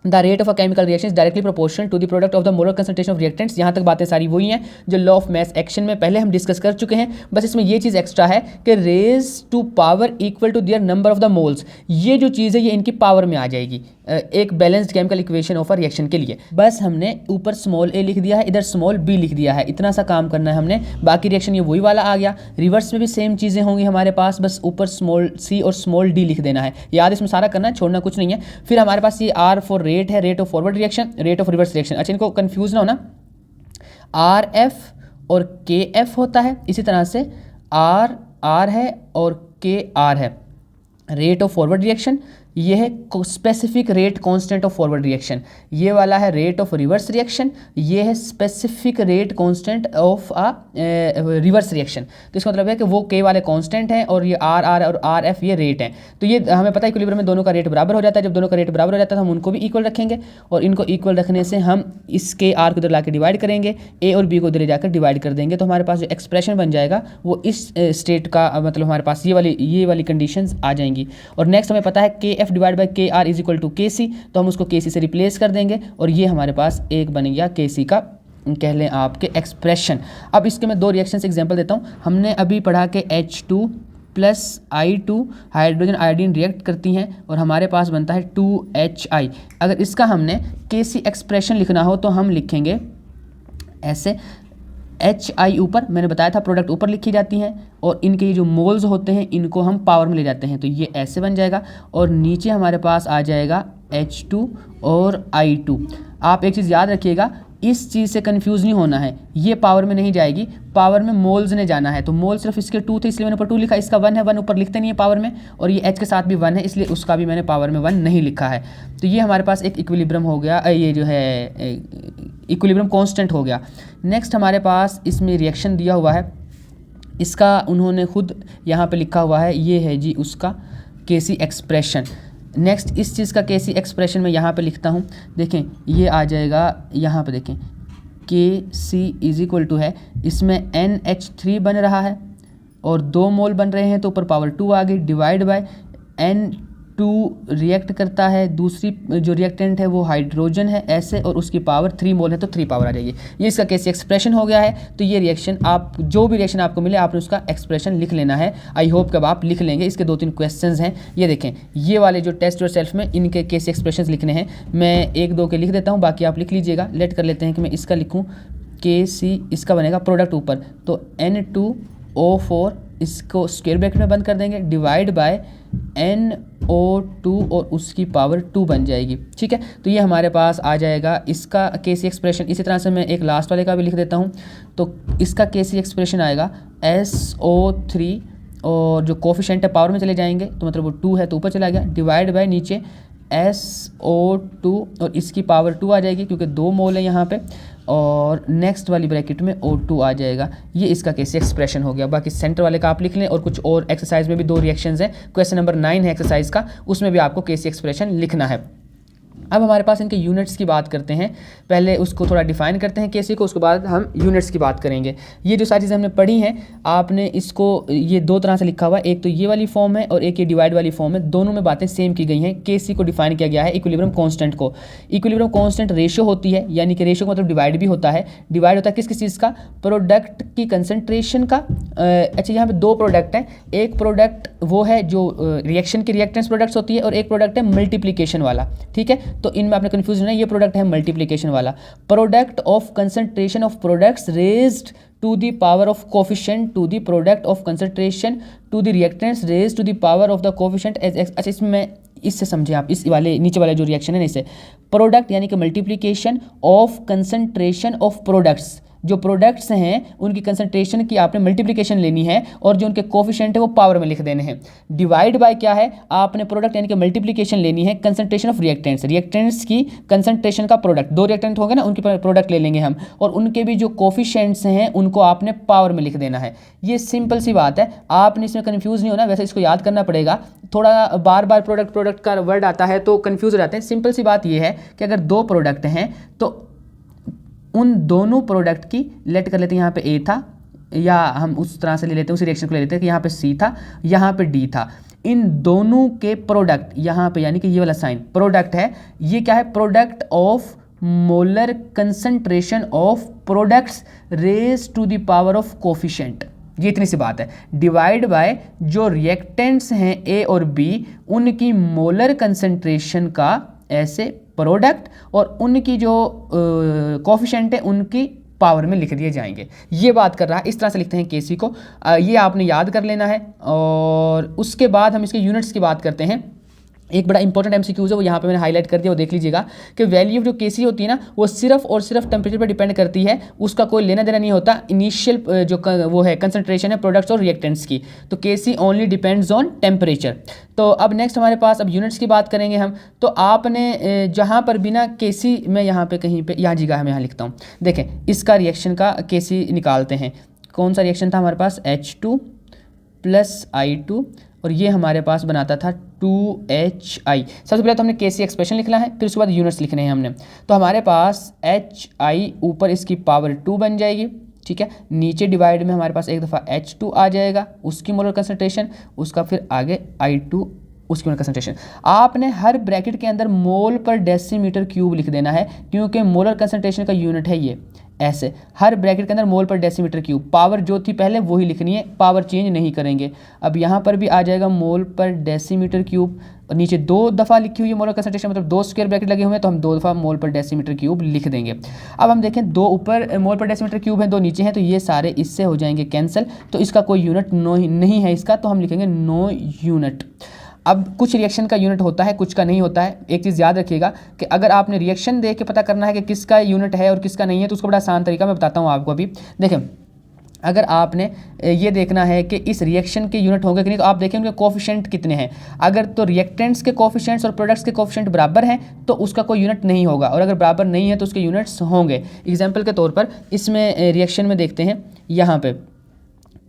the rate of a chemical reaction is directly proportional to the product of the molar concentration of reactants. यहाँ तक बातें सारी वही हैं जो लॉ ऑफ मास एक्शन में पहले हम डिस्कस कर चुके हैं, बस इसमें ये चीज़ एक्स्ट्रा है कि raise to power equal to their number of the moles. ये जो चीज़ है ये इनकी पावर में आ जाएगी एक balanced chemical equation of a reaction के लिए। बस हमने ऊपर स्मॉल ए लिख दिया है, इधर स्मॉल बी लिख दिया है, इतना सा काम करना है हमने, बाकी रिएक्शन ये वही वाला आ गया। रिवर्स में भी सेम चीज़ें होंगी हमारे पास, बस ऊपर स्मॉल सी और स्मॉल डी लिख देना है। याद इसमें सारा करना है, छोड़ना कुछ नहीं है। फिर हमारे पास ये आर फॉर रेट है, rate of forward reaction, rate of reverse reaction. अच्छा इनको कंफ्यूज ना होना, आर एफ और के एफ होता है, इसी तरह से आर आर है और के आर है। रेट ऑफ फॉरवर्ड रिएक्शन ये है specific rate constant of forward reaction, ये वाला है रेट ऑफ रिवर्स रिएक्शन, ये है specific rate constant of a reverse reaction. तो इसका मतलब है कि वो के वाले कांस्टेंट हैं और ये आर आर और आर एफ ये रेट हैं। तो ये हमें पता है इक्विलिब्रियम में दोनों का रेट बराबर हो जाता है। जब दोनों का रेट बराबर हो जाता है तो हम उनको भी इक्वल रखेंगे, और इनको इक्वल रखने से हम इसके आर को इधर ला के डिवाइड करेंगे, ए और बी को इधर जाकर डिवाइड कर देंगे। तो हमारे पास जो एक्सप्रेशन बन जाएगा वो इस स्टेट का मतलब हमारे पास ये वाली कंडीशंस आ जाएंगी। और नेक्स्ट हमें पता है के एफ डिवाइड बाई के आर इज इक्वल टू के सी, तो हम उसको के सी से रिप्लेस कर देंगे और ये हमारे पास एक बन गया के सी का कह लें आपके एक्सप्रेशन। अब इसके मैं दो रिएक्शन से एग्जांपल देता हूँ। हमने अभी पढ़ा कि H2 plus I2 hydrogen iodine react करती हैं और हमारे पास बनता है 2HI। अगर इसका हमने के सी एक्सप्रेशन लिखना हो तो हम लिखेंगे ऐसे, HI ऊपर, मैंने बताया था प्रोडक्ट ऊपर लिखी जाती हैं और इनके ये जो मोल्स होते हैं इनको हम पावर में ले जाते हैं, तो ये ऐसे बन जाएगा। और नीचे हमारे पास आ जाएगा H2 और I2। आप एक चीज़ याद रखिएगा, इस चीज़ से कंफ्यूज नहीं होना है, ये पावर में नहीं जाएगी, पावर में मोल्स ने जाना है। तो मोल सिर्फ इसके 2 थे इसलिए मैंने ऊपर 2 लिखा, इसका 1 है, 1 ऊपर लिखते नहीं है पावर में, और ये H के साथ भी 1 है इसलिए उसका भी मैंने पावर में 1 नहीं लिखा है। तो ये हमारे पास एक इक्विलिब्रियम हो गया, ये जो है इक्विलिब्रियम कांस्टेंट हो गया। नेक्स्ट हमारे पास इसमें रिएक्शन दिया हुआ है, इसका उन्होंने खुद यहाँ पे लिखा हुआ है, ये है जी उसका केसी एक्सप्रेशन। नेक्स्ट इस चीज़ का केसी एक्सप्रेशन मैं यहाँ पे लिखता हूँ, देखें ये आ जाएगा यहाँ पे, देखें के सी इज इक्वल टू है, इसमें NH3 बन रहा है और 2 मोल बन रहे हैं तो ऊपर पावर 2 आ गई, डिवाइड बाय N2 रिएक्ट करता है, दूसरी जो रिएक्टेंट है वो हाइड्रोजन है ऐसे, और उसकी पावर 3 मोल है तो 3 पावर आ जाएगी। ये इसका कैसे एक्सप्रेशन हो गया है। तो ये रिएक्शन आप जो भी रिएक्शन आपको मिले आपने उसका एक्सप्रेशन लिख लेना है। आई होप कब आप लिख लेंगे। इसके 2-3 क्वेश्चंस हैं, ये देखें, ये वाले जो टेस्ट योरसेल्फ में इनके कैसे एक्सप्रेशंस लिखने हैं। मैं 1-2 के लिख देता हूँ, बाकी आप लिख लीजिएगा। लेट कर लेते हैं कि मैं इसका लिखूँ KC, इसका बनेगा प्रोडक्ट ऊपर, तो N2O4 इसको स्क्वायर ब्रैकेट में बंद कर देंगे, डिवाइड बाय NO2 और उसकी पावर 2 बन जाएगी। ठीक है, तो ये हमारे पास आ जाएगा इसका KC एक्सप्रेशन। इसी तरह से मैं एक लास्ट वाले का भी लिख देता हूँ, तो इसका KC एक्सप्रेशन आएगा SO3 और जो कोफिशिएंट है पावर में चले जाएंगे, तो मतलब वो 2 है तो ऊपर चला गया, डिवाइड बाय नीचे SO2 और इसकी पावर 2 आ जाएगी क्योंकि 2 मोल है यहाँ पे, और नेक्स्ट वाली ब्रैकेट में O2 आ जाएगा। ये इसका कैसे एक्सप्रेशन हो गया। बाकी सेंटर वाले का आप लिख लें, और कुछ और एक्सरसाइज में भी 2 रिएक्शंस हैं। क्वेश्चन नंबर 9 है एक्सरसाइज का, उसमें भी आपको कैसे एक्सप्रेशन लिखना है। अब हमारे पास इनके यूनिट्स की बात करते हैं। पहले उसको थोड़ा डिफाइन करते हैं केसी को, उसके बाद हम यूनिट्स की बात करेंगे। ये जो सारी चीज़ें हमने पढ़ी हैं, आपने इसको ये 2 तरह से लिखा हुआ है, एक तो ये वाली फॉर्म है और एक ये डिवाइड वाली फॉर्म है। दोनों में बातें सेम की गई हैं। केसी को डिफाइन किया गया है इक्विलिब्रियम कांस्टेंट को। इक्विलिब्रियम कांस्टेंट रेशियो होती है, यानी कि रेशियो का मतलब डिवाइड भी होता है। डिवाइड होता है किस किस चीज़ का, प्रोडक्ट की कंसंट्रेशन का। अच्छा, यहाँ पे 2 प्रोडक्ट हैं। एक प्रोडक्ट वो है जो रिएक्शन की रिएक्टेंस प्रोडक्ट्स होती है, और एक प्रोडक्ट है मल्टीप्लिकेशन वाला। ठीक है, तो इनमें आपने कंफ्यूजन है, ये प्रोडक्ट है मल्टीप्लिकेशन वाला। Product of concentration of products raised to the power of coefficient to the product of concentration to the reactants raised to the power of the coefficient as X. अच्छा, इसमें इससे समझे आप, इस वाले नीचे वाले जो रिएक्शन है इससे, प्रोडक्ट यानी कि multiplication of concentration of products, जो प्रोडक्ट्स हैं उनकी कंसंट्रेशन की आपने मल्टीप्लिकेशन लेनी है, और जो उनके कोफिशिएंट है वो पावर में लिख देने हैं। डिवाइड बाय क्या है, आपने प्रोडक्ट यानी कि मल्टीप्लिकेशन लेनी है कंसंट्रेशन ऑफ रिएक्टेंट्स, रिएक्टेंट्स की कंसंट्रेशन का प्रोडक्ट। 2 रिएक्टेंट होंगे ना, उनकी प्रोडक्ट ले लेंगे हम, और उनके भी जो कोफिशिएंट्स हैं उनको आपने पावर में लिख देना है। ये सिंपल सी बात है, आपने इसमें कन्फ्यूज़ नहीं होना। वैसे इसको याद करना पड़ेगा, थोड़ा बार बार प्रोडक्ट का वर्ड आता है तो कन्फ्यूज़ हो जाते हैं। सिंपल सी बात ये है कि अगर 2 प्रोडक्ट हैं तो उन दोनों प्रोडक्ट की, लेट कर लेते हैं यहाँ पे A था, या हम उस तरह से ले लेते हैं, उसी रिएक्शन को ले लेते हैं कि यहाँ पे C था, यहाँ पे D था। इन दोनों के प्रोडक्ट यहाँ पे, यानी कि ये वाला साइन प्रोडक्ट है, ये क्या है, product of molar concentration of products raise to the power of coefficient. ये इतनी सी बात है। डिवाइड बाय जो रिएक्टेंट्स हैं A और B, उनकी मोलर कंसंट्रेशन का ऐसे प्रोडक्ट, और उनकी जो कोफिशिएंट है उनकी पावर में लिख दिए जाएंगे। ये बात कर रहा है, इस तरह से लिखते हैं केसी को। ये आपने याद कर लेना है। और उसके बाद हम इसके यूनिट्स की बात करते हैं। एक बड़ा इंपॉर्टेंट एमसीक्यूज है, वो यहाँ पे मैंने हाईलाइट कर दिया, वो देख लीजिएगा कि वैल्यू जो केसी होती है ना, वो सिर्फ और सिर्फ टेम्परेचर पर डिपेंड करती है, उसका कोई लेना देना नहीं होता। इनिशियल जो वो है कंसंट्रेशन है प्रोडक्ट्स और रिएक्टेंट्स की, तो केसी ओनली डिपेंड्स ऑन टेम्परेचर। तो अब नेक्स्ट हमारे पास अब यूनिट्स की बात करेंगे हम। तो आपने जहाँ पर बिना केसी में यहाँ पे कहीं पे, यहाँ जगह मैं यहाँ लिखता हूँ, देखें इसका रिएक्शन का केसी निकालते हैं। कौन सा रिएक्शन था हमारे पास, H2 + I2, और ये हमारे पास बनाता था 2HI। सबसे पहले तो हमने केसी एक्सप्रेशन लिखना है, फिर उसके बाद यूनिट्स लिखने हैं हमने। तो हमारे पास HI ऊपर इसकी पावर 2 बन जाएगी। ठीक है, नीचे डिवाइड में हमारे पास एक दफ़ा H2 आ जाएगा, उसकी मोलर कंसंट्रेशन, उसका फिर आगे I2 उसकी मोलर कंसंट्रेशन। आपने हर ब्रैकेट के अंदर मोल पर डेसीमीटर क्यूब लिख देना है, क्योंकि मोलर कंसंट्रेशन का यूनिट है ये। ऐसे हर ब्रैकेट के अंदर मोल पर डेसीमीटर क्यूब, पावर जो थी पहले वही लिखनी है, पावर चेंज नहीं करेंगे। अब यहाँ पर भी आ जाएगा मोल पर डेसीमीटर क्यूब, और नीचे 2 दफ़ा लिखी हुई है मोलर कंसंट्रेशन, मतलब 2 स्क्वायर ब्रैकेट लगे हुए हैं, तो हम 2 दफ़ा मोल पर डेसीमीटर क्यूब लिख देंगे। अब हम देखें 2 ऊपर मोल पर डेसीमीटर क्यूब है, 2 नीचे हैं, तो ये सारे इससे हो जाएंगे कैंसिल। तो इसका कोई यूनिट नहीं है इसका, तो हम लिखेंगे नो यूनिट। अब कुछ रिएक्शन का यूनिट होता है, कुछ का नहीं होता है। एक चीज़ याद रखिएगा कि अगर आपने रिएक्शन देख के पता करना है कि किसका यूनिट है और किसका नहीं है, तो उसको बड़ा आसान तरीका मैं बताता हूँ आपको अभी। देखें, अगर आपने ये देखना है कि इस रिएक्शन के यूनिट होंगे कि नहीं, तो आप देखें उनके कोफिशिएंट कितने हैं। अगर तो रिएक्टेंट्स के कोफिशिएंट्स और प्रोडक्ट्स के कोफिशिएंट बराबर हैं तो उसका कोई यूनिट नहीं होगा, और अगर बराबर नहीं है तो उसके यूनिट्स होंगे। एग्जाम्पल के तौर पर इसमें रिएक्शन में देखते हैं, यहाँ पे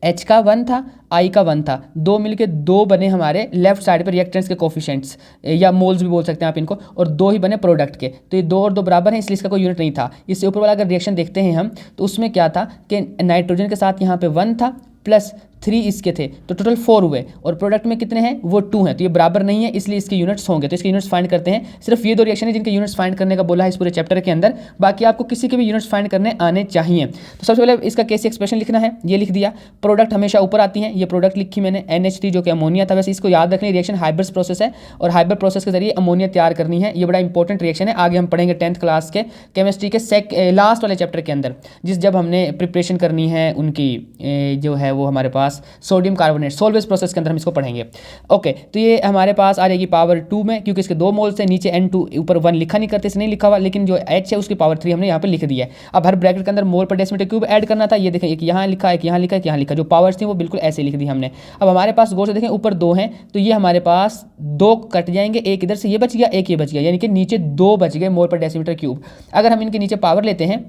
H का 1 था, I का 1 था, 2 मिलके 2 बने हमारे लेफ्ट साइड पे रिएक्टेंट्स के कोफिशिएंट्स, या मोल्स भी बोल सकते हैं आप इनको, और 2 ही बने प्रोडक्ट के। तो ये 2 और 2 बराबर हैं, इसलिए इसका कोई यूनिट नहीं था। इससे ऊपर वाला अगर रिएक्शन देखते हैं हम, तो उसमें क्या था कि नाइट्रोजन के साथ यहाँ पे 1 था, प्लस 3 इसके थे, तो टोटल 4 हुए, और प्रोडक्ट में कितने हैं, वो 2 हैं, तो ये बराबर नहीं है, इसलिए इसके यूनिट्स होंगे। तो इसके यूनिट्स फाइंड करते हैं। सिर्फ ये 2 रिएक्शन है जिनके यूनिट्स फाइंड करने का बोला है इस पूरे चैप्टर के अंदर, बाकी आपको किसी के भी यूनिट्स फाइंड करने आने चाहिए। तो सबसे पहले इसका केसी एक्सप्रेशन लिखना है, ये लिख दिया। प्रोडक्ट हमेशा ऊपर आती है, ये प्रोडक्ट लिखी मैंने NH3 जो कि अमोनिया था। वैसे इसको याद रखनी, रिएक्शन हाइब्रिड प्रोसेस है और हाइब्रिड प्रोसेस के जरिए अमोनिया तैयार करनी है। ये बड़ा इंपॉर्टेंट रिएक्शन है, आगे हम पढ़ेंगे 10th क्लास के केमिस्ट्री के लास्ट वाले चैप्टर के अंदर, जब हमने प्रिपरेशन करनी है उनकी जो है वो हमारे पास सोडियम कार्बोनेट सोल्वेज प्रोसेस के अंदर हम इसको पढ़ेंगे। ओके, तो ये हमारे पास आ जाएगी पावर 2 में, क्योंकि इसके 2 मोल्स है, नीचे N2 ऊपर 1 लिखा नहीं करते, इसने नहीं लिखा हुआ, लेकिन जो H है उसकी पावर 3 हमने यहाँ पे लिख दी है। अब हर ब्रैकेट के अंदर मोल पर डेसीमीटर क्यूब ऐड करना था, ये देखें एक यहाँ लिखा है, एक यहाँ लिखा है, एक यहाँ लिखा, जो पावर्स थी वो बिल्कुल ऐसे लिख दी हमने। अब हमारे पास गौर से देखें ऊपर 2 हैं, तो ये हमारे पास 2 कट जाएंगे, एक इधर से ये बच गया, एक ये बच गया, यानी कि नीचे 2 बच गए मोल पर डेसीमीटर क्यूब। अगर हम इनके नीचे पावर लेते हैं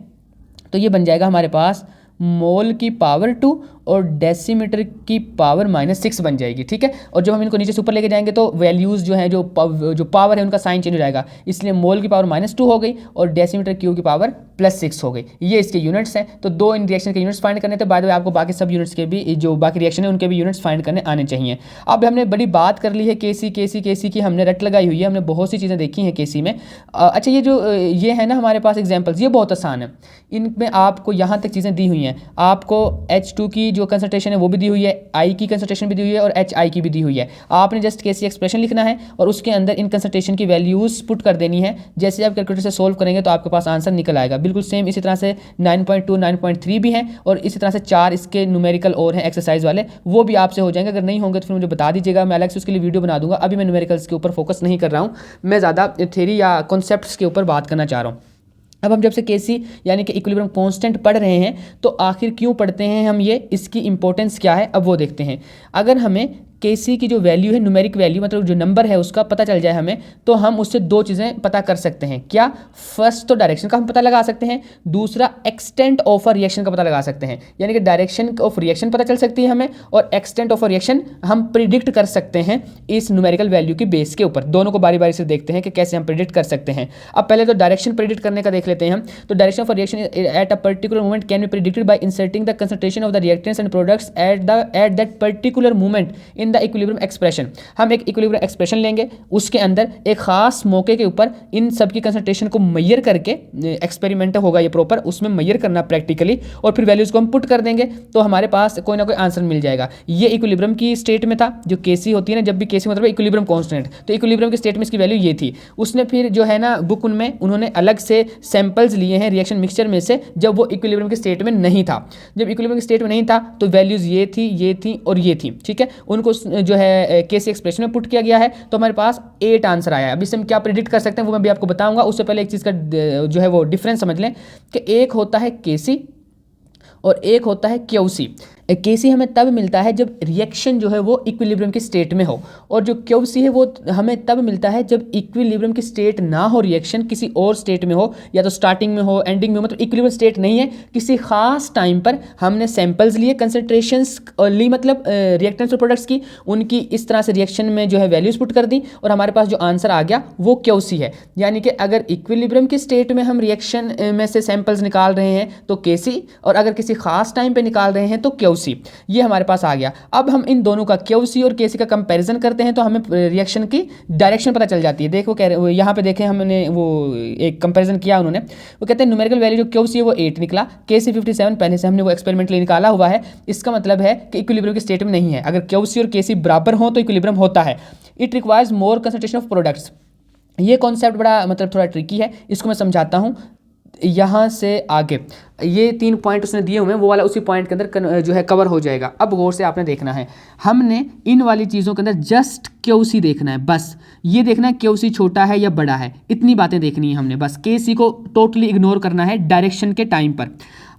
तो ये बन जाएगा हमारे पास मोल की पावर 2 और डेसीमीटर की पावर -6 बन जाएगी, ठीक है। और जब हम इनको नीचे से ऊपर लेके जाएंगे तो वैल्यूज़ जो हैं जो पावर है उनका साइन चेंज हो जाएगा, इसलिए मोल की पावर -2 हो गई और डेसीमीटर क्यूब की पावर +6 हो गई। ये इसके यूनिट्स हैं। तो 2 इन रिएक्शन के यूनिट्स फाइंड करने थे। बाय द वे आपको बाकी सब यूनिट्स के भी, जो बाकी रिएक्शन है उनके भी यूनिट्स फाइंड करने आने चाहिए। अब हमने बड़ी बात कर ली है केसी की, हमने रट लगाई हुई है, हमने बहुत सी चीज़ें देखी हैं केसी में। अच्छा, ये जो ये है ना हमारे पास एग्जाम्पल्स, ये बहुत आसान है, इनमें आपको यहाँ तक चीज़ें दी हुई हैं। आपको H2 की जो कंसंट्रेशन है वो भी दी हुई है, I की कंसंट्रेशन भी दी हुई है और HI की भी दी हुई है। आपने जस्ट केसी एक्सप्रेशन लिखना है और उसके अंदर इन कंसंट्रेशन की वैल्यूज़ पुट कर देनी है। जैसे आप कैलकुलेटर से सोल्व करेंगे तो आपके पास आंसर निकल आएगा बिल्कुल सेम। इसी तरह से 9.2 9.3 भी हैं और इसी तरह से 4 इसके न्यूमेरिकल और हैं एक्सरसाइज वाले, वो भी आपसे हो जाएंगे। अगर नहीं होंगे तो फिर मुझे बता दीजिएगा, मैं अलग से उसके लिए वीडियो बना दूंगा। अभी मैं न्यूमेरिकल्स के ऊपर फोकस नहीं कर रहा हूँ, मैं ज़्यादा थ्योरी या कॉन्सेप्ट्स के ऊपर बात करना चाह रहा हूँ। अब हम जब से केसी यानी कि इक्विलिब्रियम कांस्टेंट पढ़ रहे हैं तो आखिर क्यों पढ़ते हैं हम, ये इसकी इंपॉर्टेंस क्या है अब वो देखते हैं। अगर हमें केसी की जो वैल्यू है, न्यूमेरिक वैल्यू मतलब जो नंबर है उसका पता चल जाए हमें, तो हम उससे 2 चीज़ें पता कर सकते हैं। क्या? फर्स्ट तो डायरेक्शन का हम पता लगा सकते हैं, दूसरा एक्सटेंट ऑफ अ रिएक्शन का पता लगा सकते हैं। यानी कि डायरेक्शन ऑफ रिएक्शन पता चल सकती है हमें और एक्सटेंट ऑफ अ रिएक्शन हम प्रिडिक्ट कर सकते हैं इस न्यूमेरिकल वैल्यू की बेस के ऊपर। दोनों को बारी बारी से देखते हैं कि कैसे हम प्रिडिक्ट कर सकते हैं। अब पहले तो डायरेक्शन प्रिडिक्ट करने का देख लेते हैं हम। तो direction of a reaction at a particular moment can be predicted by inserting the concentration of the reactants and products at that particular moment in the equilibrium expression. हम एक इक्विलिब्रियम एक्सप्रेशन लेंगे, उसके अंदर एक खास मौके के ऊपर इन सब की कंसंट्रेशन को मेजर करके, एक्सपेरिमेंट होगा ये प्रॉपर, उसमें मेजर करना प्रैक्टिकली, और फिर वैल्यूज को हम पुट कर देंगे तो हमारे पास कोई ना कोई आंसर मिल जाएगा। ये इक्विलिब्रियम की स्टेट में था, जो केसी होती है ना, जब भी केसी मतलब इक्विलिब्रियम कांस्टेंट, तो इक्विलिब्रियम की स्टेट में इसकी वैल्यू ये थी। उसने फिर जो है ना बुक उनमें उन्होंने अलग से सैंपल्स लिए हैं रिएक्शन मिक्सचर में से, जब वो इक्विलिब्रियम की स्टेट में नहीं था। जब इक्विलिब्रियम की स्टेट में नहीं था तो वैल्यूज ये थी और ये थी, ठीक है। उनको जो है केसी एक्सप्रेशन में पुट किया गया है तो हमारे पास 8 आंसर आया है। अब इससे हम क्या प्रेडिक्ट कर सकते हैं वो मैं भी आपको बताऊंगा। उससे पहले एक चीज़ का जो है वो डिफरेंस समझ लें कि एक होता है केसी और एक होता है क्यूसी। केसी हमें तब मिलता है जब रिएक्शन जो है वो इक्विलिब्रियम की स्टेट में हो, और जो क्यूसी है वो हमें तब मिलता है जब इक्विलिब्रियम की स्टेट ना हो, रिएक्शन किसी और स्टेट में हो, या तो स्टार्टिंग में हो, एंडिंग में हो, मतलब इक्विलिब्रियम स्टेट नहीं है, किसी खास टाइम पर हमने सैंपल्स लिए, कंसंट्रेशंस ली, मतलब रिएक्टेंट्स और प्रोडक्ट्स की, उनकी इस तरह से रिएक्शन में जो है वैल्यूज पुट कर दी और हमारे पास जो आंसर आ गया वो क्यूसी है। यानी कि अगर इक्विलिब्रियम की स्टेट में हम रिएक्शन में से सैंपल्स निकाल रहे हैं तो केसी, और अगर किसी खास टाइम पर निकाल रहे हैं तो क्यूसी। ये हमारे पास आ गया। अब हम इन दोनों का क्यूसी और केसी का कंपैरिजन करते हैं तो हमें रिएक्शन की डायरेक्शन पता चल जाती है। देखो कह रहे यहाँ पे देखें, हमने वो एक कंपैरिजन किया उन्होंने, वो कहते हैं न्यूमेरिकल वैल्यू जो क्यूसी है वो 8 निकला, केसी 57 पहले से हमने वो एक्सपेरिमेंटली निकाला हुआ है। इसका मतलब है कि इक्विलिब्रियम की स्टेट में नहीं है। अगर क्यूसी और केसी बराबर हो तो इक्विलिब्रियम होता है। It requires more concentration of products. ये कॉन्सेप्ट बड़ा मतलब थोड़ा ट्रिकी है, इसको मैं समझाता हूँ। यहाँ से आगे ये 3 पॉइंट उसने दिए हुए हैं, वो वाला उसी पॉइंट के अंदर जो है कवर हो जाएगा। अब गौर से आपने देखना है, हमने इन वाली चीज़ों के अंदर जस्ट क्यूसी देखना है, बस ये देखना है क्यूसी छोटा है या बड़ा है, इतनी बातें देखनी है हमने बस। केसी को टोटली इग्नोर करना है डायरेक्शन के टाइम पर।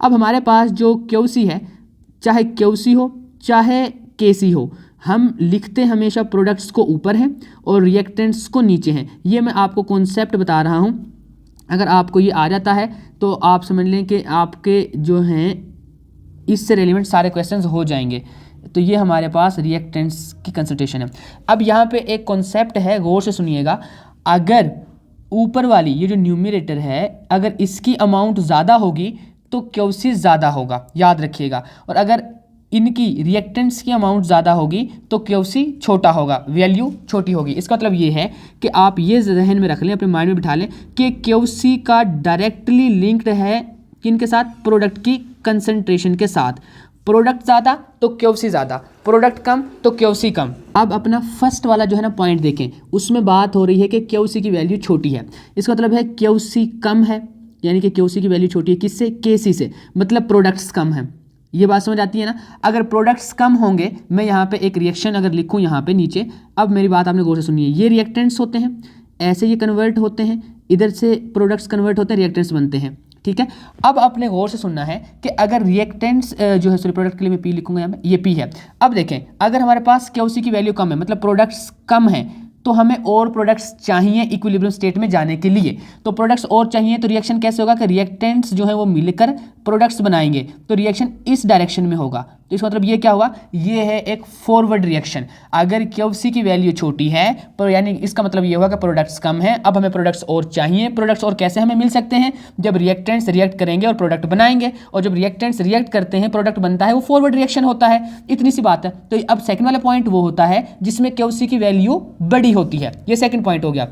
अब हमारे पास जो क्यूसी है, चाहे क्यूसी हो चाहे केसी हो, हम लिखते हमेशा प्रोडक्ट्स को ऊपर है और रिएक्टेंट्स को नीचे हैं। ये मैं आपको कॉन्सेप्ट बता रहा हूँ। अगर आपको ये आ जाता है तो आप समझ लें कि आपके जो हैं इससे रेलिवेंट सारे क्वेश्चंस हो जाएंगे। तो ये हमारे पास रिएक्टेंट्स की कंसंट्रेशन है। अब यहाँ पे एक कॉन्सेप्ट है, गौर से सुनिएगा। अगर ऊपर वाली ये जो न्यूमरेटर है, अगर इसकी अमाउंट ज़्यादा होगी तो क्यूसी ज़्यादा होगा, याद रखिएगा। और अगर इनकी रिएक्टेंट्स की अमाउंट ज़्यादा होगी तो क्यूसी छोटा होगा, वैल्यू छोटी होगी। इसका मतलब ये है कि आप ये जहन में रख लें, अपने माइंड में बिठा लें कि क्यूसी का डायरेक्टली लिंक्ड है किनके साथ, प्रोडक्ट की कंसंट्रेशन के साथ। प्रोडक्ट ज़्यादा तो क्यूसी ज़्यादा, प्रोडक्ट कम तो क्यूसी कम। अब अपना फर्स्ट वाला जो है ना पॉइंट देखें, उसमें बात हो रही है कि क्यूसी की वैल्यू छोटी है। इसका मतलब है क्यूसी कम है, यानी कि क्यूसी की वैल्यू छोटी है किससे, केसी से, मतलब प्रोडक्ट्स कम है। ये बात समझ आती है ना। अगर प्रोडक्ट्स कम होंगे, मैं यहाँ पे एक रिएक्शन अगर लिखूँ यहाँ पे नीचे, अब मेरी बात आपने गौर से सुनिए, ये रिएक्टेंट्स होते हैं, ऐसे ये कन्वर्ट होते हैं, इधर से प्रोडक्ट्स कन्वर्ट होते हैं, रिएक्टेंट्स बनते हैं, ठीक है। अब आपने गौर से सुनना है कि अगर रिएक्टेंट्स जो है, सॉरी प्रोडक्ट के लिए मैं पी लिखूंगा यहाँ पे, ये पी है। अब देखें, अगर हमारे पास क्यूसी की वैल्यू कम है, मतलब प्रोडक्ट्स कम है, तो हमें और प्रोडक्ट्स चाहिए इक्विलिब्रियम स्टेट में जाने के लिए। तो प्रोडक्ट्स और चाहिए तो रिएक्शन कैसे होगा कि रिएक्टेंट्स जो है वो मिलकर प्रोडक्ट्स बनाएंगे, तो रिएक्शन इस डायरेक्शन में होगा। तो इसका मतलब ये क्या हुआ, ये है एक फॉरवर्ड रिएक्शन। अगर क्यूसी की वैल्यू छोटी है पर यानी इसका मतलब ये हुआ कि प्रोडक्ट्स कम है, अब हमें प्रोडक्ट्स और चाहिए। प्रोडक्ट्स और कैसे हमें मिल सकते हैं, जब रिएक्टेंट्स रिएक्ट करेंगे और प्रोडक्ट बनाएंगे, और जब रिएक्टेंट्स रिएक्ट करते हैं प्रोडक्ट बनता है, वो फॉरवर्ड रिएक्शन होता है। इतनी सी बात है। तो अब सेकंड वाला पॉइंट वो होता है जिसमें क्यूसी की वैल्यू बड़ी होती है। ये सेकंड पॉइंट हो गया।